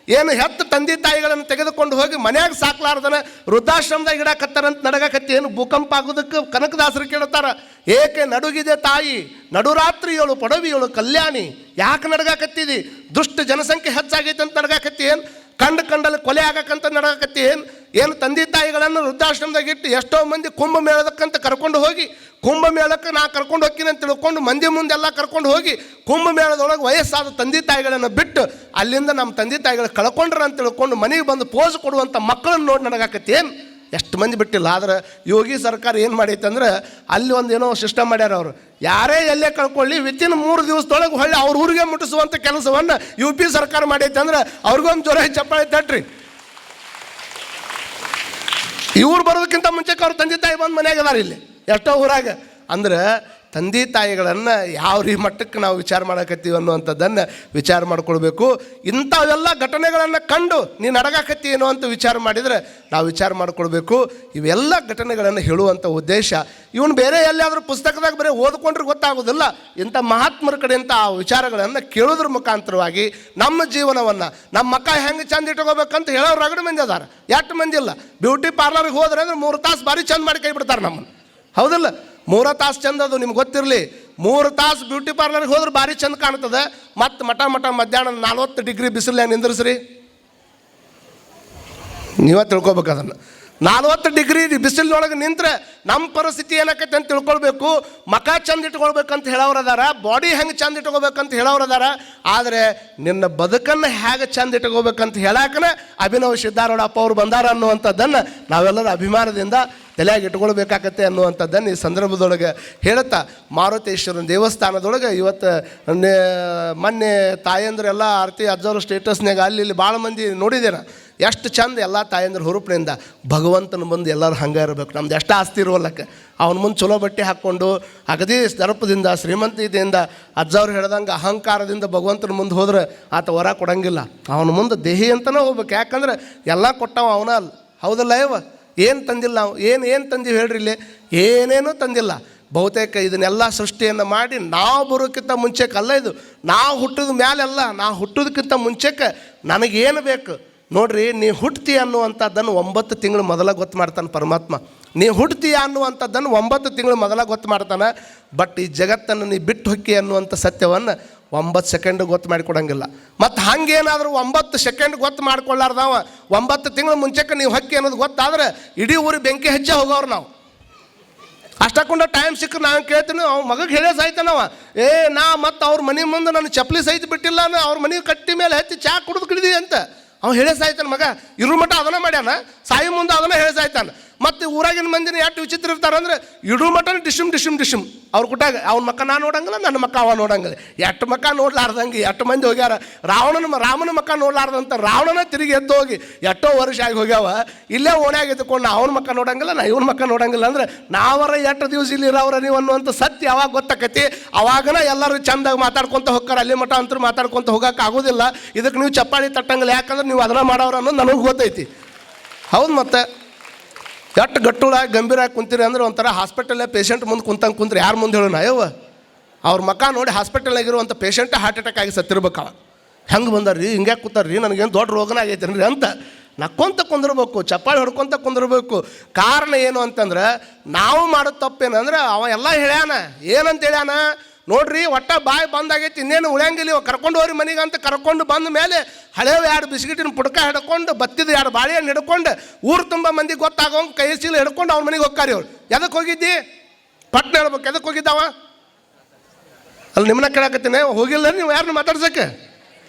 ಏನು ಹೆತ್ತ ತಂದೆ ತಾಯಿಗಳನ್ನು ತೆಗೆದುಕೊಂಡು ಹೋಗಿ ಮನ್ಯಾಗ ಸಾಕ್ಲಾರ್ದನ ವೃದ್ಧಾಶ್ರಮದಾಗ ಇಡಕತ್ತಾರಂತ ನಡಗಕತ್ತಿ. ಏನು ಭೂಕಂಪ ಆಗೋದಕ್ಕೆ ಕನಕದಾಸರು ಕೇಳ್ತಾರ, ಏಕೆ ನಡುಗಿದೆ ತಾಯಿ ನಡುರಾತ್ರಿಯಳು ಪಡವಿಯಳು ಕಲ್ಯಾಣಿ. ಯಾಕೆ ನಡಗಾಕತ್ತಿದಿ? ದುಷ್ಟ ಜನಸಂಖ್ಯೆ ಹೆಚ್ಚಾಗೈತೆ ಅಂತ ನಡಗಾಕತ್ತಿ. ಏನು ಕಂಡಲ್ಲಿ ಕೊಲೆ ಆಗಕ್ಕಂತ ನಡಕತ್ತಿ. ಏನು ತಂದೆ ತಾಯಿಗಳನ್ನು ವೃದ್ಧಾಶ್ರಮದಾಗ ಇಟ್ಟು ಎಷ್ಟೋ ಮಂದಿ ಕುಂಭಮೇಳದಕ್ಕಂತ ಕರ್ಕೊಂಡು ಹೋಗಿ, ಕುಂಭಮೇಳಕ್ಕೆ ನಾ ಕರ್ಕೊಂಡು ಹೋಗ್ತೀನಿ ಅಂತ ತಿಳ್ಕೊಂಡು ಮಂದಿ ಮುಂದೆಲ್ಲ ಕರ್ಕೊಂಡು ಹೋಗಿ ಕುಂಭಮೇಳದೊಳಗೆ ವಯಸ್ಸಾದ ತಂದೆ ತಾಯಿಗಳನ್ನು ಬಿಟ್ಟು ಅಲ್ಲಿಂದ ನಮ್ಮ ತಂದೆ ತಾಯಿಗಳು ಕಳ್ಕೊಂಡ್ರ ಅಂತ ತಿಳ್ಕೊಂಡು ಮನೆಗೆ ಬಂದು ಪೋಸ್ ಕೊಡುವಂಥ ಮಕ್ಕಳನ್ನು ನೋಡಿ ನಡಗಾಕತ್ತಿ. ಏನು ಎಷ್ಟು ಮಂದಿ ಬಿಟ್ಟಿಲ್ಲ. ಆದ್ರೆ ಯೋಗಿ ಸರ್ಕಾರ ಏನು ಮಾಡೈತೆ ಅಂದ್ರೆ ಅಲ್ಲಿ ಒಂದು ಏನೋ ಸಿಸ್ಟಮ್ ಮಾಡ್ಯಾರ. ಅವರು ಯಾರೇ ಎಲ್ಲೇ ಕಳ್ಕೊಳ್ಳಿ ವಿತಿನ್ 3 ದಿವಸದೊಳಗೆ ಹೊಳ್ಳಿ ಅವ್ರ ಊರಿಗೆ ಮುಟ್ಟಿಸುವಂಥ ಕೆಲಸವನ್ನು UP ಸರ್ಕಾರ ಮಾಡೈತೆ ಅಂದ್ರೆ ಅವ್ರಿಗೊಂದು ಜೋರ ಚಪ್ಪಾಳೆ ತಟ್ರಿ. ಇವ್ರು ಬರೋದಕ್ಕಿಂತ ಮುಂಚೆಗೆ ಅವ್ರ ತಂದೆ ತಾಯಿ ಬಂದು ಮನೆಯಾಗ ಅದಾರ ಇಲ್ಲಿ ಎಷ್ಟೋ ಊರಾಗ. ಅಂದ್ರೆ ತಂದೆ ತಾಯಿಗಳನ್ನು ಯಾವ ಮಟ್ಟಕ್ಕೆ ನಾವು ವಿಚಾರ ಮಾಡಕತ್ತೀವಿ ಅನ್ನುವಂಥದ್ದನ್ನು ವಿಚಾರ ಮಾಡ್ಕೊಳ್ಬೇಕು. ಇಂಥವೆಲ್ಲ ಘಟನೆಗಳನ್ನು ಕಂಡು ನೀನು ಅಡಗಾಕತ್ತಿ ಏನೋ ಅಂತ ವಿಚಾರ ಮಾಡಿದರೆ ನಾವು ವಿಚಾರ ಮಾಡ್ಕೊಳ್ಬೇಕು. ಇವೆಲ್ಲ ಘಟನೆಗಳನ್ನು ಹೇಳುವಂಥ ಉದ್ದೇಶ. ಇವನು ಬೇರೆ ಎಲ್ಲಿಯಾದರೂ ಪುಸ್ತಕದಾಗ ಬರೀ ಓದ್ಕೊಂಡ್ರೆ ಗೊತ್ತಾಗೋದಿಲ್ಲ. ಇಂಥ ಮಹಾತ್ಮರ ಕಡೆಯಿಂದ ಆ ವಿಚಾರಗಳನ್ನು ಕೇಳೋದ್ರ ಮುಖಾಂತರವಾಗಿ ನಮ್ಮ ಜೀವನವನ್ನು ನಮ್ಮ ಮಕ್ಕ ಹೆಂಗೆ ಚಂದ ಇಟ್ಕೋಬೇಕಂತ ಹೇಳೋರು ರಗಡು ಮಂದಿ ಅದಾರ, ಎಷ್ಟು ಮಂದಿ ಇಲ್ಲ. ಬ್ಯೂಟಿ ಪಾರ್ಲರ್ಗೆ ಹೋದ್ರೆ ಅಂದ್ರೆ 3 ತಾಸು ಭಾರಿ ಚಂದ ಮಾಡಿ ಕೈ ಬಿಡ್ತಾರೆ ನಮ್ಮನ್ನು, ಹೌದಿಲ್ಲ? 3 ತಾಸು ಚಂದ ಅದು ನಿಮ್ಗೆ ಗೊತ್ತಿರಲಿ. 3 ತಾಸು ಬ್ಯೂಟಿ ಪಾರ್ಲರ್ಗೆ ಹೋದ್ರೆ ಭಾರಿ ಚಂದ ಕಾಣ್ತದೆ. ಮತ್ತು ಮಠ ಮಧ್ಯಾಹ್ನ 40 ಡಿಗ್ರಿ ಬಿಸಿಲು ನಿಂದ್ರಿಸ್ರಿ, ನೀವೇ ತಿಳ್ಕೊಬೇಕು ಅದನ್ನು. 40 ಡಿಗ್ರಿ ಬಿಸಿಲಿನೊಳಗೆ ನಿಂತ್ರೆ ನಮ್ಮ ಪರಿಸ್ಥಿತಿ ಏನಾಕೈತೆ ಅಂತ ತಿಳ್ಕೊಳ್ಬೇಕು. ಮಖ ಚಂದ ಇಟ್ಕೊಳ್ಬೇಕಂತ ಹೇಳೋರದಾರ, ಬಾಡಿ ಹೆಂಗೆ ಚಂದ ಇಟ್ಕೋಬೇಕಂತ ಹೇಳೋರದಾರ. ಆದರೆ ನಿನ್ನ ಬದುಕನ್ನು ಹೇಗೆ ಚಂದ ಇಟ್ಕೋಬೇಕಂತ ಹೇಳಾಕನ ಅಭಿನವ್ ಸಿದ್ಧಾರೂಢಪ್ಪ ಅವರು ಬಂದಾರ ಅನ್ನುವಂಥದ್ದನ್ನು ನಾವೆಲ್ಲರೂ ಅಭಿಮಾನದಿಂದ ತಲೆಯಾಗಿ ಇಟ್ಕೊಳ್ಬೇಕಾಗತ್ತೆ ಅನ್ನುವಂಥದ್ದನ್ನು ಈ ಸಂದರ್ಭದೊಳಗೆ ಹೇಳ್ತಾ, ಮಾರುತೇಶ್ವರನ ದೇವಸ್ಥಾನದೊಳಗೆ ಇವತ್ತು ಮೊನ್ನೆ ತಾಯಂದ್ರೆಲ್ಲ ಆರತಿ ಅಜ್ಜವ್ರ ಸ್ಟೇಟಸ್ನಾಗ ಅಲ್ಲಿ ಇಲ್ಲಿ ಭಾಳ ಮಂದಿ ನೋಡಿದ್ದೇನೆ. ಎಷ್ಟು ಚಂದ ಎಲ್ಲ ತಾಯಂದ್ರ ಹುರುಪಿನಿಂದ ಭಗವಂತನ ಮುಂದೆ ಎಲ್ಲರೂ ಹಂಗೆ ಇರಬೇಕು. ನಮ್ದು ಎಷ್ಟು ಆಸ್ತಿ ಇರುವಲ್ಲಕ್ಕೆ ಅವನ ಮುಂದೆ ಚಲೋ ಬಟ್ಟೆ ಹಾಕ್ಕೊಂಡು ಅಗದಿ ದರ್ಪದಿಂದ ಶ್ರೀಮಂತಿಯಿಂದ ಅಜ್ಜವ್ರು ಹೇಳ್ದಂಗೆ ಅಹಂಕಾರದಿಂದ ಭಗವಂತನ ಮುಂದೆ ಹೋದ್ರೆ ಆತ ವರ ಕೊಡಂಗಿಲ್ಲ. ಅವನ ಮುಂದೆ ದೇಹಿ ಅಂತಲೇ ಹೋಗ್ಬೇಕು. ಯಾಕಂದ್ರೆ ಎಲ್ಲ ಕೊಟ್ಟವ ಅವನ ಅಲ್ಲ, ಹೌದಲ್ಲ? ಏನು ತಂದಿಲ್ಲ ನಾವು, ಏನು ತಂದೀವಿ ಹೇಳ್ರಿ? ಇಲ್ಲಿ ಏನೇನೂ ತಂದಿಲ್ಲ. ಬಹುತೇಕ ಇದನ್ನೆಲ್ಲ ಸೃಷ್ಟಿಯನ್ನು ಮಾಡಿ ನಾವು ಬರೋಕ್ಕಿಂತ ಮುಂಚೆಕಲ್ಲ, ಇದು ನಾವು ಹುಟ್ಟಿದ ಮ್ಯಾಲೆಲ್ಲ, ನಾವು ಹುಟ್ಟೋದಕ್ಕಿಂತ ಮುಂಚೆಕ್ಕೆ ನನಗೇನು ಬೇಕು ನೋಡ್ರಿ. ನೀ ಹುಟ್ತೀಯ ಅನ್ನುವಂಥದ್ದನ್ನು 9 ತಿಂಗಳು ಮೊದಲ ಗೊತ್ತು ಮಾಡ್ತಾನೆ ಪರಮಾತ್ಮ. ನೀ ಹುಟ್ತೀಯ ಅನ್ನುವಂಥದ್ದನ್ನು 9 ತಿಂಗಳು ಮೊದಲ ಗೊತ್ತು ಮಾಡ್ತಾನೆ. ಬಟ್ ಈ ಜಗತ್ತನ್ನು ನೀ ಬಿಟ್ಟು ಹೊಕ್ಕಿ ಅನ್ನುವಂಥ ಸತ್ಯವನ್ನು 9 ಸೆಕೆಂಡ್ ಗೊತ್ತು ಮಾಡಿಕೊಡಂಗಿಲ್ಲ. ಮತ್ತು ಹಂಗೇನಾದರೂ 9 ಸೆಕೆಂಡ್ ಗೊತ್ತು ಮಾಡ್ಕೊಳ್ಳಾರ್ದವ 9 ತಿಂಗಳು ಮುಂಚೆಕ್ಕೆ ನೀವು ಹೊಕ್ಕಿ ಅನ್ನೋದು ಗೊತ್ತಾದ್ರೆ ಇಡೀ ಊರಿಗೆ ಬೆಂಕಿ ಹೆಚ್ಚೆ ಹೋಗೋರು ನಾವು. ಅಷ್ಟಕ್ಕೊಂಡ ಟೈಮ್ ಸಿಕ್ಕರೆ ನಾನು ಕೇಳ್ತೀನಿ, ಅವ್ನ ಮಗಗೆ ಹೇಳೇ ಸಾಯ್ತಾನವ. ನಾ ಮತ್ತು ಅವ್ರ ಮನೆ ಮುಂದೆ ನಾನು ಚಪ್ಪಲಿ ಸಹಿತ ಬಿಟ್ಟಿಲ್ಲ, ಅವ್ರ ಮನೆ ಕಟ್ಟಿ ಮೇಲೆ ಹತ್ತಿ ಚಾ ಕುಡಿದು ಕಿಡಿದಿ ಅಂತ ಅವ್ನು ಹೇಳೇ ಸಾಯ್ತಾನೆ. ಮಗ ಇರು ಮಟ್ಟ ಅದನ್ನ ಮಾಡ್ಯಾನ, ಸಾಯಿ ಮುಂದೆ ಅದನ್ನ ಹೇಳೇ ಸಾಯ್ತಾನೆ. ಮತ್ತು ಊರಾಗಿನ ಮಂದಿನ ಎಷ್ಟು ವಿಚಿತ್ರ ಇರ್ತಾರೆ ಅಂದ್ರೆ ಇಡೂ ಮಟನ್ ಡಿಶಮ್ ಡಿಶಮ್ ಡಿಶಮ್ ಅವ್ರು ಕೊಟ್ಟಾಗ ಅವ್ನ ಮಕ್ಕ ನಾನು ನೋಡಂಗಿಲ್ಲ, ನನ್ನ ಮಕ್ಕ ಅವ ನೋಡಂಗಿಲ್ಲ. ಎಷ್ಟು ಮಕ್ಕ ನೋಡ್ಲಾರ್ದಂಗೆ ಎಷ್ಟು ಮಂದಿ ಹೋಗ್ಯಾರ. ರಾಮನ ಮಕ್ಕ ನೋಡ್ಲಾರ್ದಂತ ರಾವಣನ ತಿರುಗಿ ಎದ್ದು ಹೋಗಿ ಎಷ್ಟೋ ವರ್ಷ ಆಗಿ ಹೋಗ್ಯಾವ. ಇಲ್ಲೇ ಓಣ್ಯಾಗ ಎದ್ದುಕೊಂಡು ಅವನ ಮಕ್ಕ ನೋಡಂಗಿಲ್ಲ, ನಾ ಇವನ ಮಕ್ಕ ನೋಡಂಗಿಲ್ಲ ಅಂದ್ರೆ ನಾವರ ಎಷ್ಟು ದಿವಸ ಇಲ್ಲಿ ಇರೋವ್ರ ನೀವು ಅನ್ನುವಂಥ ಸತ್ಯ ಯಾವಾಗ ಗೊತ್ತಾಕತಿ ಅವಾಗನ ಎಲ್ಲರೂ ಚಂದಾಗಿ ಮಾತಾಡ್ಕೊತ ಹೋಗ್ತಾರೆ. ಅಲ್ಲಿ ಮಠ ಅಂತೂ ಮಾತಾಡ್ಕೊತ ಹೋಗಕ್ಕೆ ಆಗೋದಿಲ್ಲ. ಇದಕ್ಕೆ ನೀವು ಚಪ್ಪಾಳಿ ತಟ್ಟಂಗಿಲ್ಲ, ಯಾಕಂದ್ರೆ ನೀವು ಅದನ್ನ ಮಾಡೋರು ಅನ್ನೋದು ನನಗೆ ಗೊತ್ತೈತಿ. ಹೌದು, ಮತ್ತೆ ಎಷ್ಟು ಗಟ್ಟುಳಾಗಿ ಗಂಭೀರಾಗಿ ಕುಂತೀರಿ ಅಂದ್ರೆ ಒಂಥರ ಹಾಸ್ಪಿಟಲ್ಲೇ ಪೇಷಂಟ್ ಮುಂದೆ ಕುಂತ್ರೆ ಯಾರು ಮುಂದೆ ಹೇಳೋಣ ಅಯ್ಯವ ಅವ್ರ ಮಕ್ಕ ನೋಡಿ ಹಾಸ್ಪಿಟಲ್ನಾಗಿರುವಂಥ ಪೇಷಂಟ್ ಹಾರ್ಟ್ ಅಟ್ಯಾಕ್ ಆಗಿ ಸತ್ತಿರ್ಬೇಕು. ಅವ ಹೆಂಗೆ ಬಂದಾರ್ರಿ, ಹಿಂಗೆ ಕೂತಾರ್ರಿ, ನನಗೇನು ದೊಡ್ಡ ರೋಗನ ಆಗೈತೇನ್ರಿ ಅಂತ ನಕ್ಕೊಂತ ಕುಂದಿರ್ಬೇಕು, ಚಪ್ಪಾಳಿ ಹೊಡ್ಕೊತ ಕುಂದಿರ್ಬೇಕು. ಕಾರಣ ಏನು ಅಂತಂದ್ರೆ ನಾವು ಮಾಡೋದು ತಪ್ಪೇನಂದ್ರೆ ಅವ ಎಲ್ಲ ಹೇಳ್ಯಾನ. ಏನಂತ ಹೇಳ್ಯಾನ ನೋಡ್ರಿ, ಒಟ್ಟ ಬಾಯಿ ಬಂದಾಗೈತಿ, ಇನ್ನೇನು ಉಳಿಯಂಗಿಲ್ಲ, ಇವಾಗ ಕರ್ಕೊಂಡು ಹೋಗ್ರಿ ಮನೆಗೆ ಅಂತ ಕರ್ಕೊಂಡು ಬಂದ ಮೇಲೆ ಹಳೆಯ 2 ಬಿಸ್ಕಿಟಿನ ಪುಡ್ಕ ಹಿಡ್ಕೊಂಡು ಬತ್ತಿದ 2 ಬಾಳೆಹಣ್ಣು ಹಿಡ್ಕೊಂಡು ಊರು ತುಂಬ ಮಂದಿ ಗೊತ್ತಾಗೋಂಗೆ ಕೈ ಚೀಲ ಹಿಡ್ಕೊಂಡು ಅವ್ನ ಮನೆಗೆ ಹೋಗ್ಕಾರಿ. ಅವ್ರು ಎದಕ್ಕೆ ಹೋಗಿದ್ದಿ ಪಟ್ನ ಹೇಳ್ಬೇಕು, ಎದಕ್ಕೆ ಹೋಗಿದ್ದಾವ ಅಲ್ಲಿ ನಿಮ್ಮನ್ನ ಕೇಳಾಕತ್ತೀನಿ. ಹೋಗಿಲ್ಲ ನೀವು ಯಾರನ್ನ ಮಾತಾಡ್ಸಕ್ಕೆ?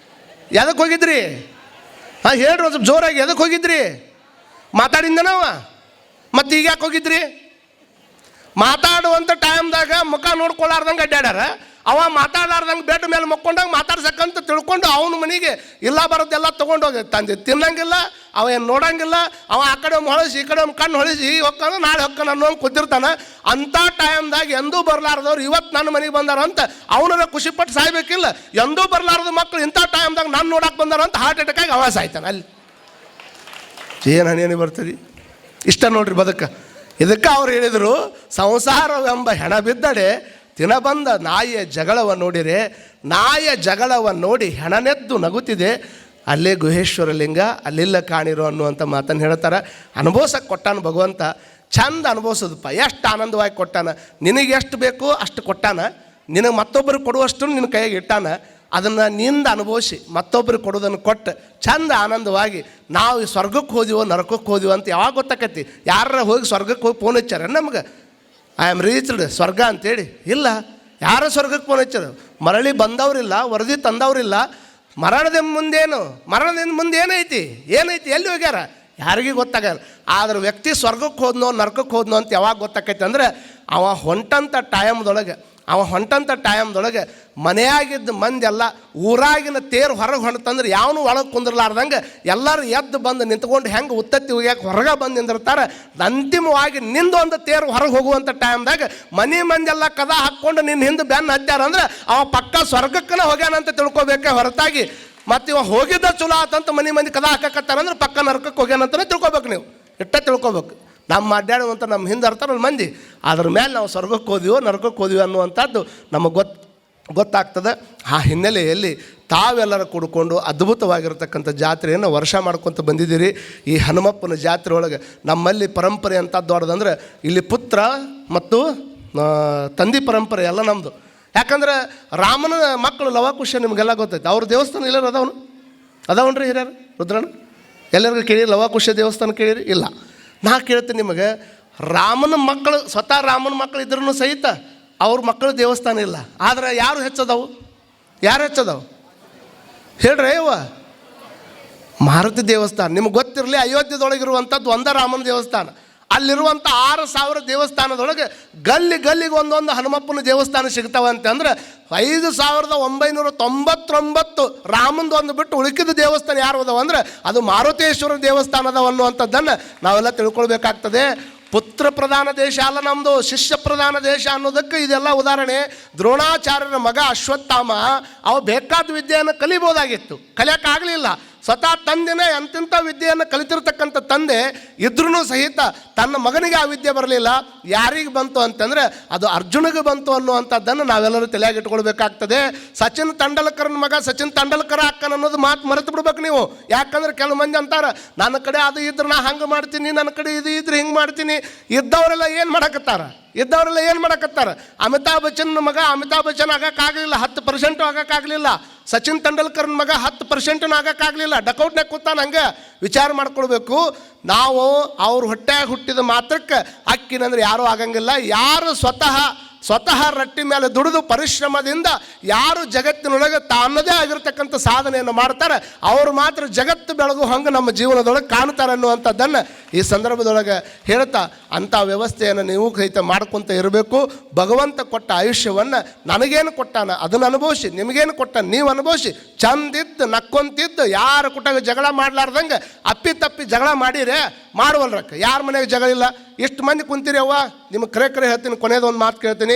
ಎದಕ್ಕೆ ಹೋಗಿದ್ರಿ? ಹಾಂ ಹೇಳ್ರಿ ಒಂದು ಸ್ವಲ್ಪ ಜೋರಾಗಿ, ಎದಕ್ಕೆ ಹೋಗಿದ್ರಿ? ಮಾತಾಡಿಂದನವ ಮತ್ತು ಈಗ ಯಾಕೆ ಹೋಗಿದ್ರಿ? ಮಾತಾಡುವಂಥ ಟೈಮ್ದಾಗ ಮುಖ ನೋಡ್ಕೊಳ್ಳಾರ್ದಂಗೆ ಅಡ್ಡಾಡ್ಯಾರ. ಅವ ಮಾತಾಡಲಾರ್ದಂಗೆ ಬೆಡ್ ಮೇಲೆ ಮಕ್ಕೊಂಡಾಗ ಮಾತಾಡ್ಸಕ್ಕಂತ ತಿಳ್ಕೊಂಡು ಅವನ ಮನೆಗೆ ಇಲ್ಲ ಬರೋದೆಲ್ಲ ತೊಗೊಂಡೋಗಿ ತಂದೆ ತಿನ್ನಂಗಿಲ್ಲ, ಅವ ಏನು ನೋಡಂಗಿಲ್ಲ. ಅವ ಆ ಕಡೆ ಒಮ್ಮೆ ಹೊಳಿಸಿ ಈ ಕಡೆ ಒಮ್ಮೆ ಕಣ್ಣು ಹೊಳಿಸಿ ಹೊಕ್ಕನ ನಾಳೆ ಹೊಕ್ಕನ ಅನ್ನೋಂಗೆ ಕೂತಿರ್ತಾನೆ. ಅಂಥ ಟೈಮ್ದಾಗ ಎಂದೂ ಬರಲಾರ್ದವ್ರು ಇವತ್ತು ನನ್ನ ಮನೆಗೆ ಬಂದಾರ ಅಂತ ಅವನರ ಖುಷಿಪಟ್ಟು ಸಾಯ್ಬೇಕಿಲ್ಲ. ಎಂದೂ ಬರಲಾರ್ದ ಮಕ್ಕಳು ಇಂಥ ಟೈಮ್ದಾಗ ನಾನು ನೋಡಕ್ಕೆ ಬಂದಾರ ಅಂತ ಹಾರ್ಟ್ ಅಟ್ಯಾಕ್ ಆಗಿ ಅವ ಸಾಯ್ತಾನೆ. ಅಲ್ಲಿ ಏನು ಹಣಿ ಬರ್ತದೆ ಇಷ್ಟ ನೋಡ್ರಿ ಬದುಕ. ಇದಕ್ಕೆ ಅವ್ರು ಹೇಳಿದರು, ಸಂಸಾರವೆಂಬ ಹೆಣ ಬಿದ್ದಡೆ ತಿನ ಬಂದ ನಾಯಿಯ ಜಗಳವ ನೋಡಿರೆ, ನಾಯಿಯ ಜಗಳವ ನೋಡಿ ಹೆಣನೆದ್ದು ನಗುತ್ತಿದೆ, ಅಲ್ಲೇ ಗುಹೇಶ್ವರ ಲಿಂಗ ಅಲ್ಲಿಲ್ಲ ಕಾಣಿರೋ ಅನ್ನುವಂಥ ಮಾತನ್ನು ಹೇಳ್ತಾರೆ. ಅನುಭವಿಸಕ್ಕೆ ಕೊಟ್ಟಾನ ಭಗವಂತ, ಚಂದ ಅನುಭವಿಸೋದಪ್ಪ. ಎಷ್ಟು ಆನಂದವಾಗಿ ಕೊಟ್ಟಾನ, ನಿನಗೆ ಎಷ್ಟು ಬೇಕೋ ಅಷ್ಟು ಕೊಟ್ಟಾನ, ನಿನಗೆ ಮತ್ತೊಬ್ಬರಿಗೆ ಕೊಡುವಷ್ಟು ನಿನ್ನ ಕೈಯಾಗೆ ಇಟ್ಟಾನ. ಅದನ್ನು ನಿಂದ ಅನುಭವಿಸಿ ಮತ್ತೊಬ್ಬರಿಗೆ ಕೊಡೋದನ್ನು ಕೊಟ್ಟು ಚಂದ ಆನಂದವಾಗಿ ನಾವು ಸ್ವರ್ಗಕ್ಕೆ ಹೋದಿವೋ ನರಕಕ್ಕೆ ಹೋದಿವೋ ಅಂತ ಯಾವಾಗ ಗೊತ್ತಾಕತಿ? ಯಾರ ಹೋಗಿ ಸ್ವರ್ಗಕ್ಕೆ ಹೋಗಿ ಫೋನ್ ಹಚ್ಚಾರ ನಮ್ಗೆ, ಐ ಆಮ್ ರೀಚ್ಡ್ ಸ್ವರ್ಗ ಅಂತೇಳಿ? ಇಲ್ಲ. ಯಾರ ಸ್ವರ್ಗಕ್ಕೆ ಫೋನ್ ಹಚ್ಚಾರ? ಮರಳಿ ಬಂದವರಿಲ್ಲ, ವರದಿ ತಂದವರಿಲ್ಲ. ಮರಣದಿಂದ ಮುಂದೆ ಏನೈತಿ ಎಲ್ಲಿ ಹೋಗ್ಯಾರ ಯಾರಿಗೂ ಗೊತ್ತಾಗಲ್ಲ. ಆದ್ರೆ ವ್ಯಕ್ತಿ ಸ್ವರ್ಗಕ್ಕೆ ಹೋದ್ನೋ ನರಕಕ್ಕೆ ಹೋದ್ನೋ ಅಂತ ಯಾವಾಗ ಗೊತ್ತಾಕೈತೆ ಅಂದ್ರೆ ಅವ ಹೊಂಟಂಥ ಟೈಮ್ದೊಳಗೆ ಮನೆಯಾಗಿದ್ದ ಮಂದಿ ಎಲ್ಲ ಊರಾಗಿನ ತೇರು ಹೊರಗೆ ಹೊಂಟಂದ್ರೆ ಯಾವನು ಒಳಗೆ ಕುಂದಿರ್ಲಾರ್ದಂಗೆ ಎಲ್ಲರೂ ಎದ್ದು ಬಂದು ನಿಂತ್ಕೊಂಡು ಹೆಂಗೆ ಉತ್ತತ್ತಿ ಹೋಗ್ಯಾಕೆ ಹೊರಗೆ ಬಂದು ನಿಂದಿರ್ತಾರೆ. ಅಂತಿಮವಾಗಿ ನಿಂದು ಒಂದು ತೇರು ಹೊರಗೆ ಹೋಗುವಂಥ ಟೈಮ್ದಾಗ ಮಂದಿ ಎಲ್ಲ ಕದ ಹಾಕ್ಕೊಂಡು ನಿನ್ನ ಹಿಂದೆ ಬೆನ್ನು ಹತ್ಯಾರಂದ್ರೆ ಅವ ಪಕ್ಕ ಸ್ವರ್ಗಕ್ಕನ ಹೋಗ್ಯಾನಂತ ತಿಳ್ಕೊಬೇಕೆ ಹೊರತಾಗಿ ಮತ್ತು ಇವ ಹೋಗಿದ್ದ ಚಲೋ ಆತಂತ ಮಂದಿ ಕದ ಹಾಕಕತ್ತಾರಂದ್ರೆ ಪಕ್ಕ ನರಕಕ್ಕೆ ಹೋಗ್ಯಾನಂತಲೇ ತಿಳ್ಕೊಬೇಕು. ನೀವು ತಿಳ್ಕೊಬೇಕು. ನಮ್ಮ ಅಡ್ಡಾಡುವಂಥ ನಮ್ಮ ಹಿಂದೆ ಇರ್ತಾರಲ್ಲ ಮಂದಿ, ಅದ್ರ ಮೇಲೆ ನಾವು ಸ್ವರ್ಗಕ್ಕೆ ಹೋದಿವೋ ನರಕಕ್ಕೆ ಹೋದಿವೋ ಅನ್ನುವಂಥದ್ದು ನಮಗೆ ಗೊತ್ತಾಗ್ತದೆ. ಆ ಹಿನ್ನೆಲೆಯಲ್ಲಿ ತಾವೆಲ್ಲರೂ ಕೂಡ್ಕೊಂಡು ಅದ್ಭುತವಾಗಿರ್ತಕ್ಕಂಥ ಜಾತ್ರೆಯನ್ನು ವರ್ಷ ಮಾಡ್ಕೊತ ಬಂದಿದ್ದೀರಿ. ಈ ಹನುಮಪ್ಪನ ಜಾತ್ರೆ ಒಳಗೆ ನಮ್ಮಲ್ಲಿ ಪರಂಪರೆ ಅಂತ ದೊಡ್ಡದಂದ್ರೆ ಇಲ್ಲಿ ಪುತ್ರ ಮತ್ತು ತಂದೆ ಪರಂಪರೆ ಎಲ್ಲ ನಮ್ಮದು. ಯಾಕಂದ್ರೆ ರಾಮನ ಮಕ್ಕಳು ಲವಕುಶ ನಿಮಗೆಲ್ಲ ಗೊತ್ತೈತೆ. ಅವ್ರ ದೇವಸ್ಥಾನ ಎಲ್ಲರೂ ಅದಾವನ್ರಿ ಹಿರಿಯರು ರುದ್ರಣ್ಣ? ಎಲ್ಲರಿಗೂ ಕೇಳಿರಿ ಲವಕುಶ ದೇವಸ್ಥಾನ ಕೇಳಿರಿ? ಇಲ್ಲ. ನಾ ಕೇಳ್ತೀನಿ ನಿಮಗೆ, ರಾಮನ ಮಕ್ಕಳು ಸ್ವತಃ ರಾಮನ ಮಕ್ಕಳು ಇದ್ರೂ ಸಹಿತ ಅವ್ರ ಮಕ್ಕಳು ದೇವಸ್ಥಾನ ಇಲ್ಲ. ಆದರೆ ಯಾರು ಹೆಚ್ಚದವು ಹೇಳ್ರಿ ಇವ? ಮಾರುತಿ ದೇವಸ್ಥಾನ ನಿಮ್ಗೆ ಗೊತ್ತಿರಲಿ. ಅಯೋಧ್ಯದೊಳಗಿರುವಂಥದ್ದು ಒಂದ ರಾಮನ ದೇವಸ್ಥಾನ. ಅಲ್ಲಿರುವಂಥ 6,000 ದೇವಸ್ಥಾನದೊಳಗೆ ಗಲ್ಲಿಗೆ ಒಂದೊಂದು ಹನುಮಪ್ಪನ ದೇವಸ್ಥಾನ ಸಿಗ್ತಾವಂತೆ. ಅಂದ್ರೆ 5,999 ರಾಮಂದು ಒಂದು ಬಿಟ್ಟು ಉಳಿಕಿದ ದೇವಸ್ಥಾನ ಯಾರು ಅದಾವ ಅಂದ್ರೆ ಅದು ಮಾರುತೇಶ್ವರ ದೇವಸ್ಥಾನ ಅದಾವ ಅನ್ನುವಂಥದ್ದನ್ನು ನಾವೆಲ್ಲ ತಿಳ್ಕೊಳ್ಬೇಕಾಗ್ತದೆ. ಪುತ್ರ ಪ್ರಧಾನ ದೇಶ ಅಲ್ಲ ನಮ್ಮದು, ಶಿಷ್ಯ ಪ್ರಧಾನ ದೇಶ ಅನ್ನೋದಕ್ಕೆ ಇದೆಲ್ಲ ಉದಾಹರಣೆ. ದ್ರೋಣಾಚಾರ್ಯರ ಮಗ ಅಶ್ವತ್ಥಾಮ ಅವ ಬೇಕಾದ ವಿದ್ಯೆಯನ್ನು ಕಲಿಬೋದಾಗಿತ್ತು, ಕಲಿಯೋಕ್ಕಾಗಲಿಲ್ಲ. ಸ್ವತಃ ತಂದೆನೇ ಅಂತಿಂಥ ವಿದ್ಯೆಯನ್ನು ಕಲಿತಿರ್ತಕ್ಕಂಥ ತಂದೆ ಇದ್ರೂ ಸಹಿತ ತನ್ನ ಮಗನಿಗೆ ಆ ವಿದ್ಯೆ ಬರಲಿಲ್ಲ. ಯಾರಿಗೆ ಬಂತು ಅಂತಂದರೆ ಅದು ಅರ್ಜುನಿಗೆ ಬಂತು ಅನ್ನುವಂಥದ್ದನ್ನು ನಾವೆಲ್ಲರೂ ತಲೆಯಾಗಿ ಇಟ್ಕೊಳ್ಬೇಕಾಗ್ತದೆ. ಸಚಿನ್ ತೆಂಡೂಲ್ಕರ್ನ ಮಗ ಸಚಿನ್ ತೆಂಡೂಲ್ಕರ್ ಅಕ್ಕನ ಅನ್ನೋದು ಮಾತು ಮರೆತು ಬಿಡ್ಬೇಕು ನೀವು. ಯಾಕಂದ್ರೆ ಕೆಲವು ಮಂದಿ ಅಂತಾರೆ ನನ್ನ ಕಡೆ ಅದು ಇದ್ರೆ ನಾ ಹಂಗೆ ಮಾಡ್ತೀನಿ, ನನ್ನ ಕಡೆ ಇದು ಇದ್ರೆ ಹಿಂಗೆ ಮಾಡ್ತೀನಿ. ಇದ್ದವರೆಲ್ಲ ಏನು ಮಾಡಕತ್ತಾರ? ಅಮಿತಾಬ್ ಬಚ್ಚನ್ ಮಗ ಅಮಿತಾಬ್ ಬಚ್ಚನ್ ಆಗೋಕ್ಕಾಗಲಿಲ್ಲ, 10% ಆಗೋಕ್ಕಾಗಲಿಲ್ಲ. ಸಚಿನ್ ತೆಂಡೂಲ್ಕರ್ನ ಮಗ 10% ಆಗೋಕ್ಕಾಗಲಿಲ್ಲ. ಡಕೌಟ್ನಾಗ ಕೂತಾನ. ಹಂಗೆ ವಿಚಾರ ಮಾಡ್ಕೊಳ್ಬೇಕು ನಾವು. ಅವ್ರ ಹೊಟ್ಟೆಯಾಗ ಹುಟ್ಟಿದ ಮಾತ್ರಕ್ಕೆ ಅಕ್ಕಿನಂದ್ರೆ ಯಾರೂ ಆಗಂಗಿಲ್ಲ. ಯಾರು ಸ್ವತಃ ಸ್ವತಃ ರಟ್ಟಿ ಮೇಲೆ ದುಡಿದು ಪರಿಶ್ರಮದಿಂದ ಯಾರು ಜಗತ್ತಿನೊಳಗೆ ತನ್ನದೇ ಆಗಿರ್ತಕ್ಕಂಥ ಸಾಧನೆಯನ್ನು ಮಾಡ್ತಾರೆ ಅವರು ಮಾತ್ರ ಜಗತ್ತು ಬೆಳಗು ಹಂಗೆ ನಮ್ಮ ಜೀವನದೊಳಗೆ ಕಾಣ್ತಾರೆ ಅನ್ನುವಂಥದ್ದನ್ನು ಈ ಸಂದರ್ಭದೊಳಗೆ ಹೇಳ್ತಾ ಅಂಥ ವ್ಯವಸ್ಥೆಯನ್ನು ನೀವು ಸಹಿತ ಮಾಡ್ಕೊತ ಇರಬೇಕು. ಭಗವಂತ ಕೊಟ್ಟ ಆಯುಷ್ಯವನ್ನು ನನಗೇನು ಕೊಟ್ಟಾನ ಅದನ್ನು ಅನುಭವಿಸಿ, ನಿಮಗೇನು ಕೊಟ್ಟ ನೀವು ಅನುಭವಿಸಿ, ಚಂದಿದ್ದು ನಕ್ಕೊಂತಿದ್ದು ಯಾರ ಕುಟಾಗ ಜಗಳ ಮಾಡ್ಲಾರ್ದಂಗೆ ಅಪ್ಪಿ ತಪ್ಪಿ ಜಗಳ ಮಾಡಿರೇ ಮಾಡುವಲ್ರಕ್ಕ. ಯಾರ ಮನೆಗೆ ಜಗಳ ಇಲ್ಲ, ಎಷ್ಟು ಮಂದಿ ಕುಂತೀರಿ ಅವ್ವ, ನಿಮ್ಗೆ ಕರೆ ಹೇಳ್ತೀನಿ, ಕೊನೆಯದೊಂದು ಮಾತು ಕೇಳ್ತೀನಿ,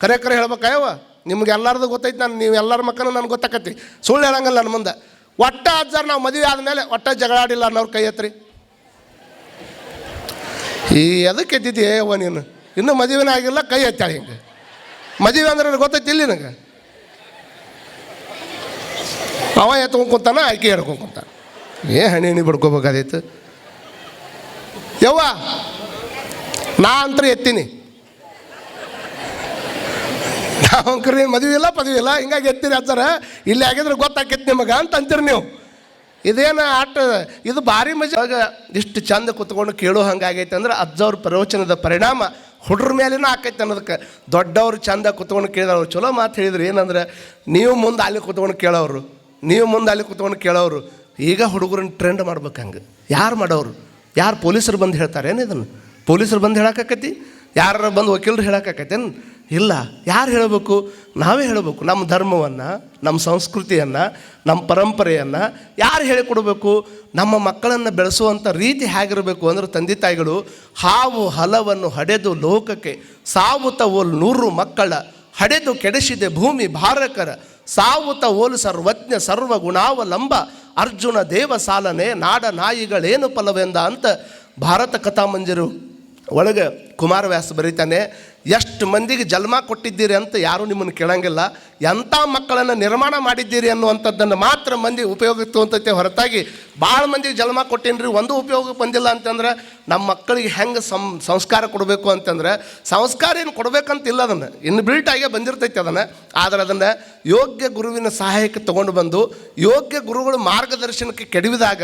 ಕರೆ ಹೇಳ್ಬೇಕಾಯವ್ವ, ನಿಮ್ಗೆ ಎಲ್ಲರದು ಗೊತ್ತೈತಿ, ನಾನು ನೀವು ಎಲ್ಲರ ಮಕ್ಕಳು ನನಗೆ ಗೊತ್ತಾಕತಿ, ಸುಳ್ಳು ಹೇಳಂಗಲ್ಲ ನನ್ನ ಮುಂದೆ. ಒಟ್ಟ ಅಜ್ಜಾರ ನಾವು ಮದುವೆ ಆದಮೇಲೆ ಒಟ್ಟ ಜಗಳ ಆಡಿಲ್ಲ ಅನ್ನೋರು ಕೈ ಎತ್ತರಿ. ಈ ಎದಕ್ಕೆ ಎದ್ದಿದ್ದೀಯ ಅವ್ವ ನೀನು, ಇನ್ನೂ ಮದುವೆನೇ ಆಗಿಲ್ಲ, ಕೈ ಎತ್ತಾಳೆ ಹಿಂಗೆ. ಮದುವೆ ಅಂದ್ರೆ ನನಗೆ ಗೊತ್ತೈತಿ ಇಲ್ಲಿ ನನಗೆ. ಅವ ಎತ್ಕೊಂಡು ಕುಂತಾನ, ಆಕೆ ಹೇಳ್ಕೊಂಡು ಕುಂತಾನ, ಹಣಿ ಬಿಡ್ಕೋಬೇಕಾದೈತು. ಯವ್ವ ನಾ ಅಂತೂ ಎತ್ತೀನಿ, ನಾವು ಕರಿ ಮದುವೆ ಇಲ್ಲ ಪದವಿ ಇಲ್ಲ, ಹಿಂಗಾಗಿ ಎತ್ತೀರಿ ಅಜ್ಜಾರ, ಇಲ್ಲಿ ಆಗಿದ್ರೆ ಗೊತ್ತಾಕೈತಿ ನಿಮಗೆ ಅಂತ ಅಂತೀರಿ ನೀವು. ಇದೇನು ಆಟ, ಇದು ಭಾರಿ ಮಜಾ. ಇಷ್ಟು ಚಂದ ಕುತ್ಕೊಂಡು ಕೇಳೋ ಹಂಗಾಗೈತೆ ಅಂದ್ರೆ ಅಜ್ಜವ್ರ ಪ್ರವಚನದ ಪರಿಣಾಮ ಹುಡ್ರ ಮೇಲಿನ ಆಕೈತೆ ಅನ್ನೋದಕ್ಕೆ. ದೊಡ್ಡವ್ರು ಚಂದ ಕುತ್ಕೊಂಡು ಕೇಳಿದವ್ರು ಚಲೋ ಮಾತು ಹೇಳಿದ್ರು. ಏನಂದ್ರೆ ನೀವು ಮುಂದೆ ಅಲ್ಲಿ ಕುತ್ಕೊಂಡು ಕೇಳೋರು, ನೀವು ಮುಂದೆ ಅಲ್ಲಿ ಕುತ್ಕೊಂಡು ಕೇಳೋರು. ಈಗ ಹುಡುಗರನ್ನ ಟ್ರೆಂಡ್ ಮಾಡ್ಬೇಕು. ಹಂಗೆ ಯಾರು ಮಾಡೋರು? ಯಾರು ಪೊಲೀಸರು ಬಂದು ಹೇಳ್ತಾರೆ ಏನು ಇದನ್ನು? ಪೊಲೀಸರು ಬಂದು ಹೇಳೋಕ್ಕಾಕತಿ? ಯಾರು ಬಂದು ವಕೀಲರು ಹೇಳೋಕ್ಕಾಕತ್ತೇನು? ಇಲ್ಲ. ಯಾರು ಹೇಳಬೇಕು? ನಾವೇ ಹೇಳಬೇಕು. ನಮ್ಮ ಧರ್ಮವನ್ನು, ನಮ್ಮ ಸಂಸ್ಕೃತಿಯನ್ನು, ನಮ್ಮ ಪರಂಪರೆಯನ್ನು ಯಾರು ಹೇಳಿಕೊಡ್ಬೇಕು? ನಮ್ಮ ಮಕ್ಕಳನ್ನು ಬೆಳೆಸುವಂಥ ರೀತಿ ಹೇಗಿರಬೇಕು ಅಂದ್ರೆ, ತಂದೆ ತಾಯಿಗಳು ಹಾವು ಹಲವನ್ನು ಹಡೆದು ಲೋಕಕ್ಕೆ ಸಾವುತ ಓಲ್ 100 ಮಕ್ಕಳ ಹಡೆದು ಕೆಡಿಸಿದೆ ಭೂಮಿ ಭಾರಕರ ಸಾವುತ ಓಲು ಸರ್ವಜ್ಞ ಸರ್ವಗುಣಾವಲಂಬ ಅರ್ಜುನ ದೇವ ಸಾಲನೆ ನಾಡ ನಾಯಿಗಳೇನು ಫಲವೆಂದ ಅಂತ ಭಾರತ ಕಥಾಮಂಜರು ಒಳಗೆ ಕುಮಾರವ್ಯಾಸ ಬರೀತಾನೆ. ಎಷ್ಟು ಮಂದಿಗೆ ಜನ್ಮ ಕೊಟ್ಟಿದ್ದೀರಿ ಅಂತ ಯಾರೂ ನಿಮ್ಮನ್ನು ಕೇಳಂಗಿಲ್ಲ, ಎಂಥ ಮಕ್ಕಳನ್ನು ನಿರ್ಮಾಣ ಮಾಡಿದ್ದೀರಿ ಅನ್ನುವಂಥದ್ದನ್ನು ಮಾತ್ರ ಮಂದಿ ಉಪಯೋಗಕ್ಕೆ ತೊಗೊಂತೈತೆ ಹೊರತಾಗಿ ಭಾಳ ಮಂದಿಗೆ ಜನ್ಮ ಕೊಟ್ಟೇನ್ರಿ ಒಂದು ಉಪಯೋಗಕ್ಕೆ ಬಂದಿಲ್ಲ ಅಂತಂದ್ರೆ, ನಮ್ಮ ಮಕ್ಕಳಿಗೆ ಹೆಂಗೆ ಸಂಸ್ಕಾರ ಕೊಡಬೇಕು ಅಂತಂದ್ರೆ, ಸಂಸ್ಕಾರ ಏನು ಕೊಡಬೇಕಂತಿಲ್ಲ, ಅದನ್ನು ಇನ್ನು ಬಿಲ್ಟಾಗೇ ಬಂದಿರ್ತೈತೆ ಅದನ್ನು. ಆದರೆ ಅದನ್ನು ಯೋಗ್ಯ ಗುರುವಿನ ಸಹಾಯಕ್ಕೆ ತೊಗೊಂಡು ಬಂದು ಯೋಗ್ಯ ಗುರುಗಳ ಮಾರ್ಗದರ್ಶನಕ್ಕೆ ಕೆಡವಿದಾಗ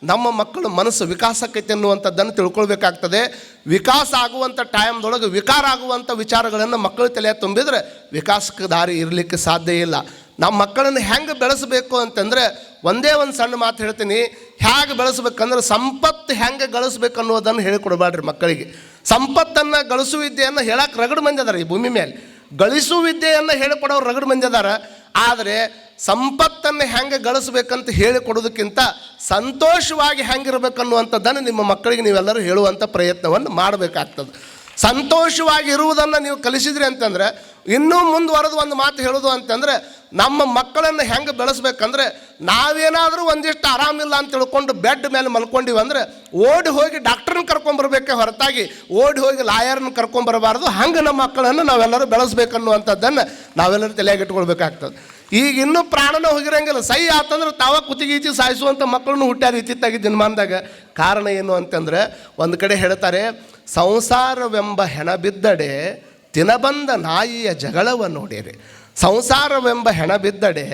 ನಮ್ಮ ಮಕ್ಕಳು ಮನಸ್ಸು ವಿಕಾಸ ಆಕೈತೆ ಅನ್ನುವಂಥದ್ದನ್ನು ತಿಳ್ಕೊಳ್ಬೇಕಾಗ್ತದೆ. ವಿಕಾಸ ಆಗುವಂಥ ಟೈಮ್ದೊಳಗೆ ವಿಕಾರ ಆಗುವಂಥ ವಿಚಾರಗಳನ್ನು ಮಕ್ಕಳ ತಲೆಯ ತುಂಬಿದರೆ ವಿಕಾಸಕ್ಕೆ ದಾರಿ ಇರಲಿಕ್ಕೆ ಸಾಧ್ಯ ಇಲ್ಲ. ನಮ್ಮ ಮಕ್ಕಳನ್ನು ಹೆಂಗೆ ಬೆಳೆಸಬೇಕು ಅಂತಂದರೆ, ಒಂದೇ ಒಂದು ಸಣ್ಣ ಮಾತು ಹೇಳ್ತೀನಿ. ಹೇಗೆ ಬೆಳೆಸ್ಬೇಕಂದ್ರೆ, ಸಂಪತ್ತು ಹೆಂಗೆ ಗಳಿಸ್ಬೇಕು ಅನ್ನೋದನ್ನು ಹೇಳಿಕೊಡ್ಬೇಡ್ರಿ ಮಕ್ಕಳಿಗೆ. ಸಂಪತ್ತನ್ನು ಗಳಿಸುವ ವಿದ್ಯೆಯನ್ನು ಹೇಳಕ್ಕೆ ರಗಡು ಮಂದಿ ಅದಾರ ಈ ಭೂಮಿ ಮೇಲೆ. ಗಳಿಸುವ ವಿದ್ಯೆಯನ್ನು ಹೇಳಿಕೊಡೋರು ರಗಡು ಮಂದಿ ಅದಾರ. ಆದರೆ ಸಂಪತ್ತನ್ನು ಹೆಂಗೆ ಗಳಿಸ್ಬೇಕಂತ ಹೇಳಿಕೊಡೋದಕ್ಕಿಂತ ಸಂತೋಷವಾಗಿ ಹೆಂಗಿರ್ಬೇಕನ್ನುವಂಥದ್ದನ್ನು ನಿಮ್ಮ ಮಕ್ಕಳಿಗೆ ನೀವೆಲ್ಲರೂ ಹೇಳುವಂಥ ಪ್ರಯತ್ನವನ್ನು ಮಾಡಬೇಕಾಗ್ತದೆ. ಸಂತೋಷವಾಗಿ ಇರುವುದನ್ನು ನೀವು ಕಲಿಸಿದ್ರಿ ಅಂತಂದರೆ, ಇನ್ನೂ ಮುಂದುವರೆದು ಒಂದು ಮಾತು ಹೇಳೋದು ಅಂತಂದರೆ, ನಮ್ಮ ಮಕ್ಕಳನ್ನು ಹೆಂಗೆ ಬೆಳೆಸ್ಬೇಕಂದ್ರೆ, ನಾವೇನಾದರೂ ಒಂದಿಷ್ಟು ಆರಾಮಿಲ್ಲ ಅಂತ ತಿಳ್ಕೊಂಡು ಬೆಡ್ ಮೇಲೆ ಮಲ್ಕೊಂಡಿವಿ ಅಂದರೆ ಓಡಿ ಹೋಗಿ ಡಾಕ್ಟ್ರನ್ನ ಕರ್ಕೊಂಬರ್ಬೇಕೆ ಹೊರತಾಗಿ ಓಡಿ ಹೋಗಿ ಲಾಯರ್ನ ಕರ್ಕೊಂಬರಬಾರ್ದು. ಹಂಗೆ ನಮ್ಮ ಮಕ್ಕಳನ್ನು ನಾವೆಲ್ಲರೂ ಬೆಳೆಸ್ಬೇಕನ್ನುವಂಥದ್ದನ್ನು ನಾವೆಲ್ಲರೂ ತಲೆಯಾಗಿಟ್ಕೊಳ್ಬೇಕಾಗ್ತದೆ. ಈಗ ಇನ್ನೂ ಪ್ರಾಣನ ಹೋಗಿರಂಗಿಲ್ಲ, ಸೈ ಆತಂದ್ರೆ ತಾವ ಕುತ್ತಿಗೀಚಿ ಸಾಯಿಸುವಂಥ ಮಕ್ಕಳನ್ನು ಹುಟ್ಟ್ಯಾರ ಇತ್ತಿತ್ತಾಗಿ ದಿನಮಾನದಾಗ. ಕಾರಣ ಏನು ಅಂತಂದರೆ, ಒಂದು ಕಡೆ ಹೇಳ್ತಾರೆ, ಸಂಸಾರವೆಂಬ ಹೆಣ ಬಿದ್ದಡೆ ತಿನಬಂದ ನಾಯಿಯ ಜಗಳವ ನೋಡಿರಿ. ಸಂಸಾರವೆಂಬ ಹೆಣ ಬಿದ್ದಡೆ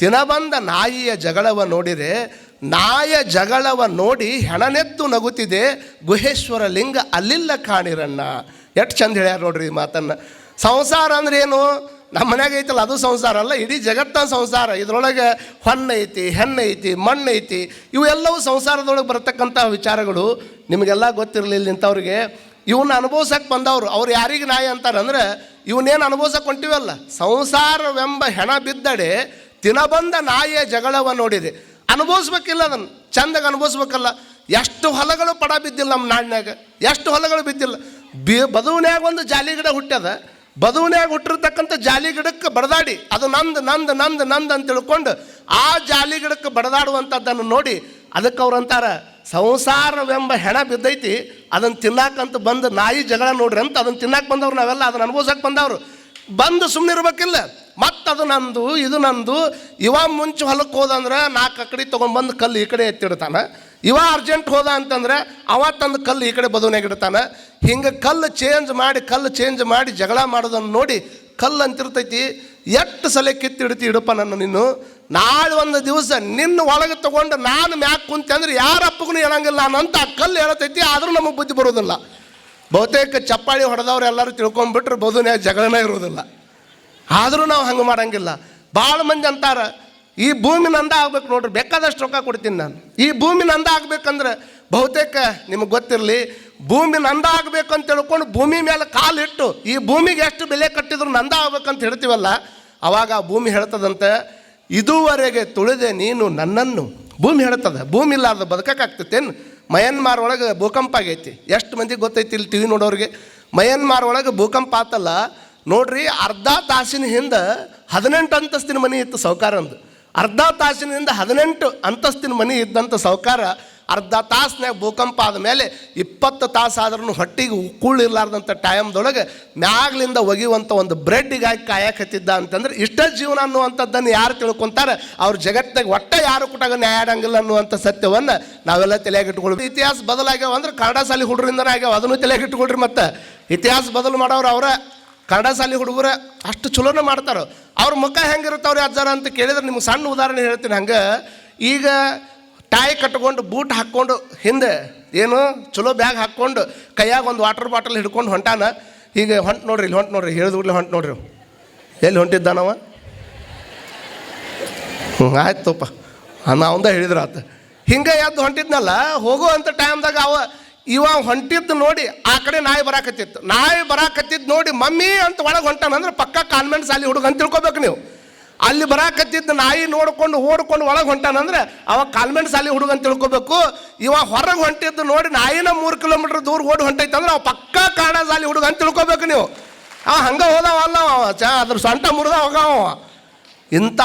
ತಿನಬಂದ ನಾಯಿಯ ಜಗಳವ ನೋಡಿರೆ, ನಾಯ ಜಗಳವ ನೋಡಿ ಹೆಣನೆತ್ತು ನಗುತ್ತಿದೆ ಗುಹೇಶ್ವರ ಲಿಂಗ ಅಲ್ಲಿಲ್ಲ ಕಾಣಿರಣ್ಣ. ಎಷ್ಟು ಚಂದ ಹೇಳ್ಯಾರ ನೋಡ್ರಿ ಈ ಮಾತನ್ನು. ಸಂಸಾರ ಅಂದ್ರೆ ಏನು? ನಮ್ಮ ಮನ್ಯಾಗ ಐತಲ್ಲ ಅದು ಸಂಸಾರ ಅಲ್ಲ, ಇಡೀ ಜಗತ್ತಿನ ಸಂಸಾರ. ಇದರೊಳಗೆ ಹೊನ್ನೈತಿ, ಹೆಣ್ಣೈತಿ, ಮಣ್ಣೈತಿ, ಇವು ಎಲ್ಲವೂ ಸಂಸಾರದೊಳಗೆ ಬರ್ತಕ್ಕಂಥ ವಿಚಾರಗಳು. ನಿಮಗೆಲ್ಲ ಗೊತ್ತಿರಲಿಲ್ಲ ಇಂಥವ್ರಿಗೆ. ಇವನ್ನ ಅನುಭವಿಸಕ್ಕೆ ಬಂದವರು ಅವ್ರು ಯಾರಿಗೆ ನಾಯಿ ಅಂತಾರಂದ್ರೆ, ಇವನ್ನೇನು ಅನುಭವಿಸಕ್ಕೆ ಹೊಂಟಿವಲ್ಲ. ಸಂಸಾರವೆಂಬ ಹೆಣ ಬಿದ್ದಡೆ ತಿನಬಂದ ನಾಯಿಯ ಜಗಳವ ನೋಡಿರಿ. ಅನುಭವಿಸ್ಬೇಕಿಲ್ಲ, ಅದನ್ನು ಚಂದಾಗ ಅನುಭವಿಸ್ಬೇಕಲ್ಲ. ಎಷ್ಟು ಹೊಲಗಳು ಪಡ ಬಿದ್ದಿಲ್ಲ ನಮ್ಮ ನಾಡಿನಾಗ, ಎಷ್ಟು ಹೊಲಗಳು ಬಿದ್ದಿಲ್ಲ. ಬದುವನ್ಯಾಗ ಒಂದು ಜಾಲಿ ಗಿಡ ಹುಟ್ಟ್ಯದ, ಬದುವನ್ಯಾಗ ಹುಟ್ಟಿರ್ತಕ್ಕಂಥ ಜಾಲಿ ಗಿಡಕ್ಕೆ ಬಡದಾಡಿ ಅದು ನಂದು ನಂದು ನಂದು ನಂದು ಅಂತ ತಿಳ್ಕೊಂಡು ಆ ಜಾಲಿ ಗಿಡಕ್ಕೆ ಬಡದಾಡುವಂಥದ್ದನ್ನು ನೋಡಿ ಅದಕ್ಕೆ ಅವ್ರು ಅಂತಾರ, ಸಂಸಾರವೆಂಬ ಹೆಣ ಬಿದ್ದೈತಿ, ಅದನ್ನು ತಿನ್ನಾಕಂತ ಬಂದು ನಾಯಿ ಜಗಳ ನೋಡ್ರಿ ಅಂತ ಅದನ್ನು ತಿನ್ನಾಕೆ ಬಂದವ್ರು ನಾವೆಲ್ಲ, ಅದನ್ನು ಅನುಭವಿಸಕ್ಕೆ ಬಂದವರು. ಬಂದು ಸುಮ್ಮನೆ ಇರ್ಬೇಕಿಲ್ಲ, ಮತ್ತು ಅದು ನಂದು ಇದು ನಂದು. ಇವ ಮುಂಚೆ ಹೊಲಕ್ಕೆ ಹೋದಂದ್ರೆ 4 ಅಕಡೆ ತೊಗೊಂಡ್ಬಂದು ಕಲ್ಲು ಈ ಕಡೆ ಎತ್ತಿಡ್ತಾನೆ. ಇವ ಅರ್ಜೆಂಟ್ ಹೋದ ಅಂತಂದರೆ ಅವ ತಂದು ಕಲ್ಲು ಈ ಕಡೆ ಬದುವನಾಗ ಇಡ್ತಾನೆ. ಹಿಂಗೆ ಕಲ್ಲು ಚೇಂಜ್ ಮಾಡಿ ಜಗಳ ಮಾಡೋದನ್ನು ನೋಡಿ ಕಲ್ಲು ಅಂತಿರ್ತೈತಿ, ಎಷ್ಟು ಸಲ ಕಿತ್ತಿಡ್ತಿ ಇಡಪ್ಪ ನನ್ನ ನೀನು. ನಾಳೆ ಒಂದು ದಿವಸ ನಿನ್ನ ಒಳಗೆ ತೊಗೊಂಡು ನಾನು ಮ್ಯಾಕ್ ಕುಂತೆ ಅಂದ್ರೆ ಯಾರಪ್ಪಗೂ ಹೇಳಂಗಿಲ್ಲ ನಾನು ಅಂತ ಆ ಕಲ್ಲು ಹೇಳ್ತೈತಿ. ಆದರೂ ನಮಗೆ ಬುದ್ಧಿ ಬರೋದಿಲ್ಲ. ಬಹುತೇಕ ಚಪ್ಪಾಳಿ ಹೊಡೆದವ್ರು ಎಲ್ಲರೂ ತಿಳ್ಕೊಂಡ್ಬಿಟ್ರೆ ಬದುನ್ಯಾಗ ಜಗಳನೇ ಇರೋದಿಲ್ಲ. ಆದರೂ ನಾವು ಹಂಗೆ ಮಾಡೋಂಗಿಲ್ಲ. ಭಾಳ ಮಂದಿ ಅಂತಾರೆ ಈ ಭೂಮಿ ನಂದ ಆಗ್ಬೇಕು ನೋಡ್ರಿ, ಬೇಕಾದಷ್ಟು ರೊಕ್ಕ ಕೊಡ್ತೀನಿ ನಾನು, ಈ ಭೂಮಿ ನಂದ ಆಗ್ಬೇಕಂದ್ರೆ ಬಹುತೇಕ ನಿಮಗೆ ಗೊತ್ತಿರಲಿ, ಭೂಮಿ ನಂದ ಆಗ್ಬೇಕು ಅಂತ ತಿಳ್ಕೊಂಡು ಭೂಮಿ ಮೇಲೆ ಕಾಲಿಟ್ಟು ಈ ಭೂಮಿಗೆ ಎಷ್ಟು ಬೆಲೆ ಕಟ್ಟಿದ್ರು ನಂದ ಆಗ್ಬೇಕಂತ ಹೇಳ್ತೀವಲ್ಲ, ಅವಾಗ ಆ ಭೂಮಿ ಹೇಳ್ತದಂತೆ, ಇದುವರೆಗೆ ತುಳಿದೆ ನೀನು ನನ್ನನ್ನು. ಭೂಮಿ ಹೇಳ್ತದೆ, ಭೂಮಿ ಇಲ್ಲಾರ್ದ ಬದುಕಕ್ಕಾಗ್ತೈತೇನು? ಮಯನ್ಮಾರ್ ಒಳಗೆ ಭೂಕಂಪ ಆಗೈತಿ. ಎಷ್ಟು ಮಂದಿಗೆ ಗೊತ್ತೈತಿ ಇಲ್ಲಿ ಟಿ ವಿ ನೋಡೋರಿಗೆ? ಮಯನ್ಮಾರ್ ಒಳಗೆ ಭೂಕಂಪ ಆತಲ್ಲ ನೋಡ್ರಿ, ಅರ್ಧ ತಾಸಿನ ಹಿಂದೆ 18 ಅಂತಸ್ತಿನ ಮನೆ ಇತ್ತು ಸೌಕಾರಂದು. ಅರ್ಧ ತಾಸಿನ ಹಿಂದೆ 18 ಅಂತಸ್ತಿನ ಮನೆ ಇದ್ದಂಥ ಸೌಕಾರ ಅರ್ಧ ತಾಸಿನಾಗ ಭೂಕಂಪ ಆದಮೇಲೆ 20 ತಾಸು ಆದ್ರೂ ಹೊಟ್ಟಿಗೆ ಕೂಳಿರ್ಲಾರ್ದಂಥ ಟೈಮ್ದೊಳಗೆ ಮ್ಯಾಗ್ಲಿಂದ ಒಗಿಯುವಂಥ ಒಂದು ಬ್ರೆಡ್ಡಿಗಾಗಿ ಕಾಯಕತ್ತಿದ್ದ ಅಂತಂದ್ರೆ ಇಷ್ಟ ಜೀವನ ಅನ್ನುವಂಥದ್ದನ್ನು ಯಾರು ತಿಳ್ಕೊತಾರೆ ಅವ್ರ ಜಗತ್ತಿನಾಗ ಒಟ್ಟೆ ಯಾರು ಕೂಟಾಗ ನ್ಯಾಯ ಆಡಂಗಿಲ್ಲ ಅನ್ನುವಂಥ ಸತ್ಯವನ್ನು ನಾವೆಲ್ಲ ತಲೆಯಾಗಿ ಇಟ್ಕೊಳ್ವಿ. ಇತಿಹಾಸ ಬದಲಾಗ್ಯಾವ ಅಂದ್ರೆ ಕನ್ನಡ ಶಾಲೆ ಹುಡುಗರಿಂದನೇ ಆಗ್ಯಾವ, ಅದನ್ನು ತಲೆಯಾಗಿ ಇಟ್ಕೊಳ್ರಿ. ಮತ್ತು ಇತಿಹಾಸ ಬದಲು ಮಾಡೋರು ಅವರ ಕನ್ನಡ ಶಾಲೆ ಹುಡುಗರು ಅಷ್ಟು ಚಲೋನೇ ಮಾಡ್ತಾರೆ. ಅವ್ರ ಮುಖ ಹೆಂಗಿರುತ್ತವ್ರಿ ಅಜ್ಜಾರ ಅಂತ ಕೇಳಿದ್ರೆ ನಿಮ್ಗೆ ಸಣ್ಣ ಉದಾಹರಣೆ ಹೇಳ್ತೀನಿ. ಹಂಗೆ ಈಗ ಟಾಯ್ ಕಟ್ಕೊಂಡು ಬೂಟ್ ಹಾಕ್ಕೊಂಡು ಹಿಂದೆ ಏನು ಚಲೋ ಬ್ಯಾಗ್ ಹಾಕ್ಕೊಂಡು ಕೈಯಾಗ ಒಂದು ವಾಟರ್ ಬಾಟಲ್ ಹಿಡ್ಕೊಂಡು ಹೊಂಟಾನ. ಈಗ ಹೊಂಟು ನೋಡ್ರಿ, ಇಲ್ಲಿ ಹೊಂಟು ನೋಡ್ರಿ, ಹೇಳಿದ್ಬಿಡ್ಲಿ ಹೊಂಟು ನೋಡ್ರಿ. ಎಲ್ಲಿ ಹೊಂಟಿದ್ದಾನವ? ಆಯ್ತಪ್ಪ, ಅವಂದ ಹೇಳಿದ್ರ ಆತ. ಹಿಂಗೆ ಎದ್ದು ಹೊಂಟಿದ್ನಲ್ಲ, ಹೋಗುವಂಥ ಟೈಮ್ದಾಗ ಇವ ಹೊಂಟಿದ್ದು ನೋಡಿ ಆ ಕಡೆ ನಾಯಿ ಬರಾಕತ್ತಿತ್ತು. ನಾಯಿ ಬರಾಕತ್ತಿದ್ದು ನೋಡಿ ಮಮ್ಮಿ ಅಂತ ಒಳಗೆ ಹೊಂಟಾನಂದ್ರೆ ಪಕ್ಕ ಕಾನ್ವೆಂಟ್ ಶಾಲೆ ಹುಡುಗ ಅಂತ ತಿಳ್ಕೊಬೇಕು ನೀವು. ಅಲ್ಲಿ ಬರಾಕತ್ತಿದ್ದು ನಾಯಿ ನೋಡ್ಕೊಂಡು ಓಡ್ಕೊಂಡು ಒಳಗೆ ಹೊಂಟಾನಂದ್ರೆ ಅವ ಕಾನ್ವೆಂಟ್ ಶಾಲೆ ಹುಡುಗ ಅಂತ ತಿಳ್ಕೊಬೇಕು. ಇವ ಹೊರಗೆ ಹೊಂಟಿದ್ದು ನೋಡಿ ನಾಯಿನ 3 ಕಿಲೋಮೀಟರ್ ದೂರ ಓಡಿ ಹೊಂಟೈತಂದ್ರೆ ಅವ ಪಕ್ಕ ಕನ್ನಡ ಶಾಲೆ ಹುಡುಗ ಅಂತ ತಿಳ್ಕೊಬೇಕು ನೀವು. ಅವ ಹಂಗೆ ಹೋದವ ಅಲ್ಲ, ಅದ್ರ ಸೊಂಟ ಮುರಿದ ಹೋಗವ. ಇಂಥ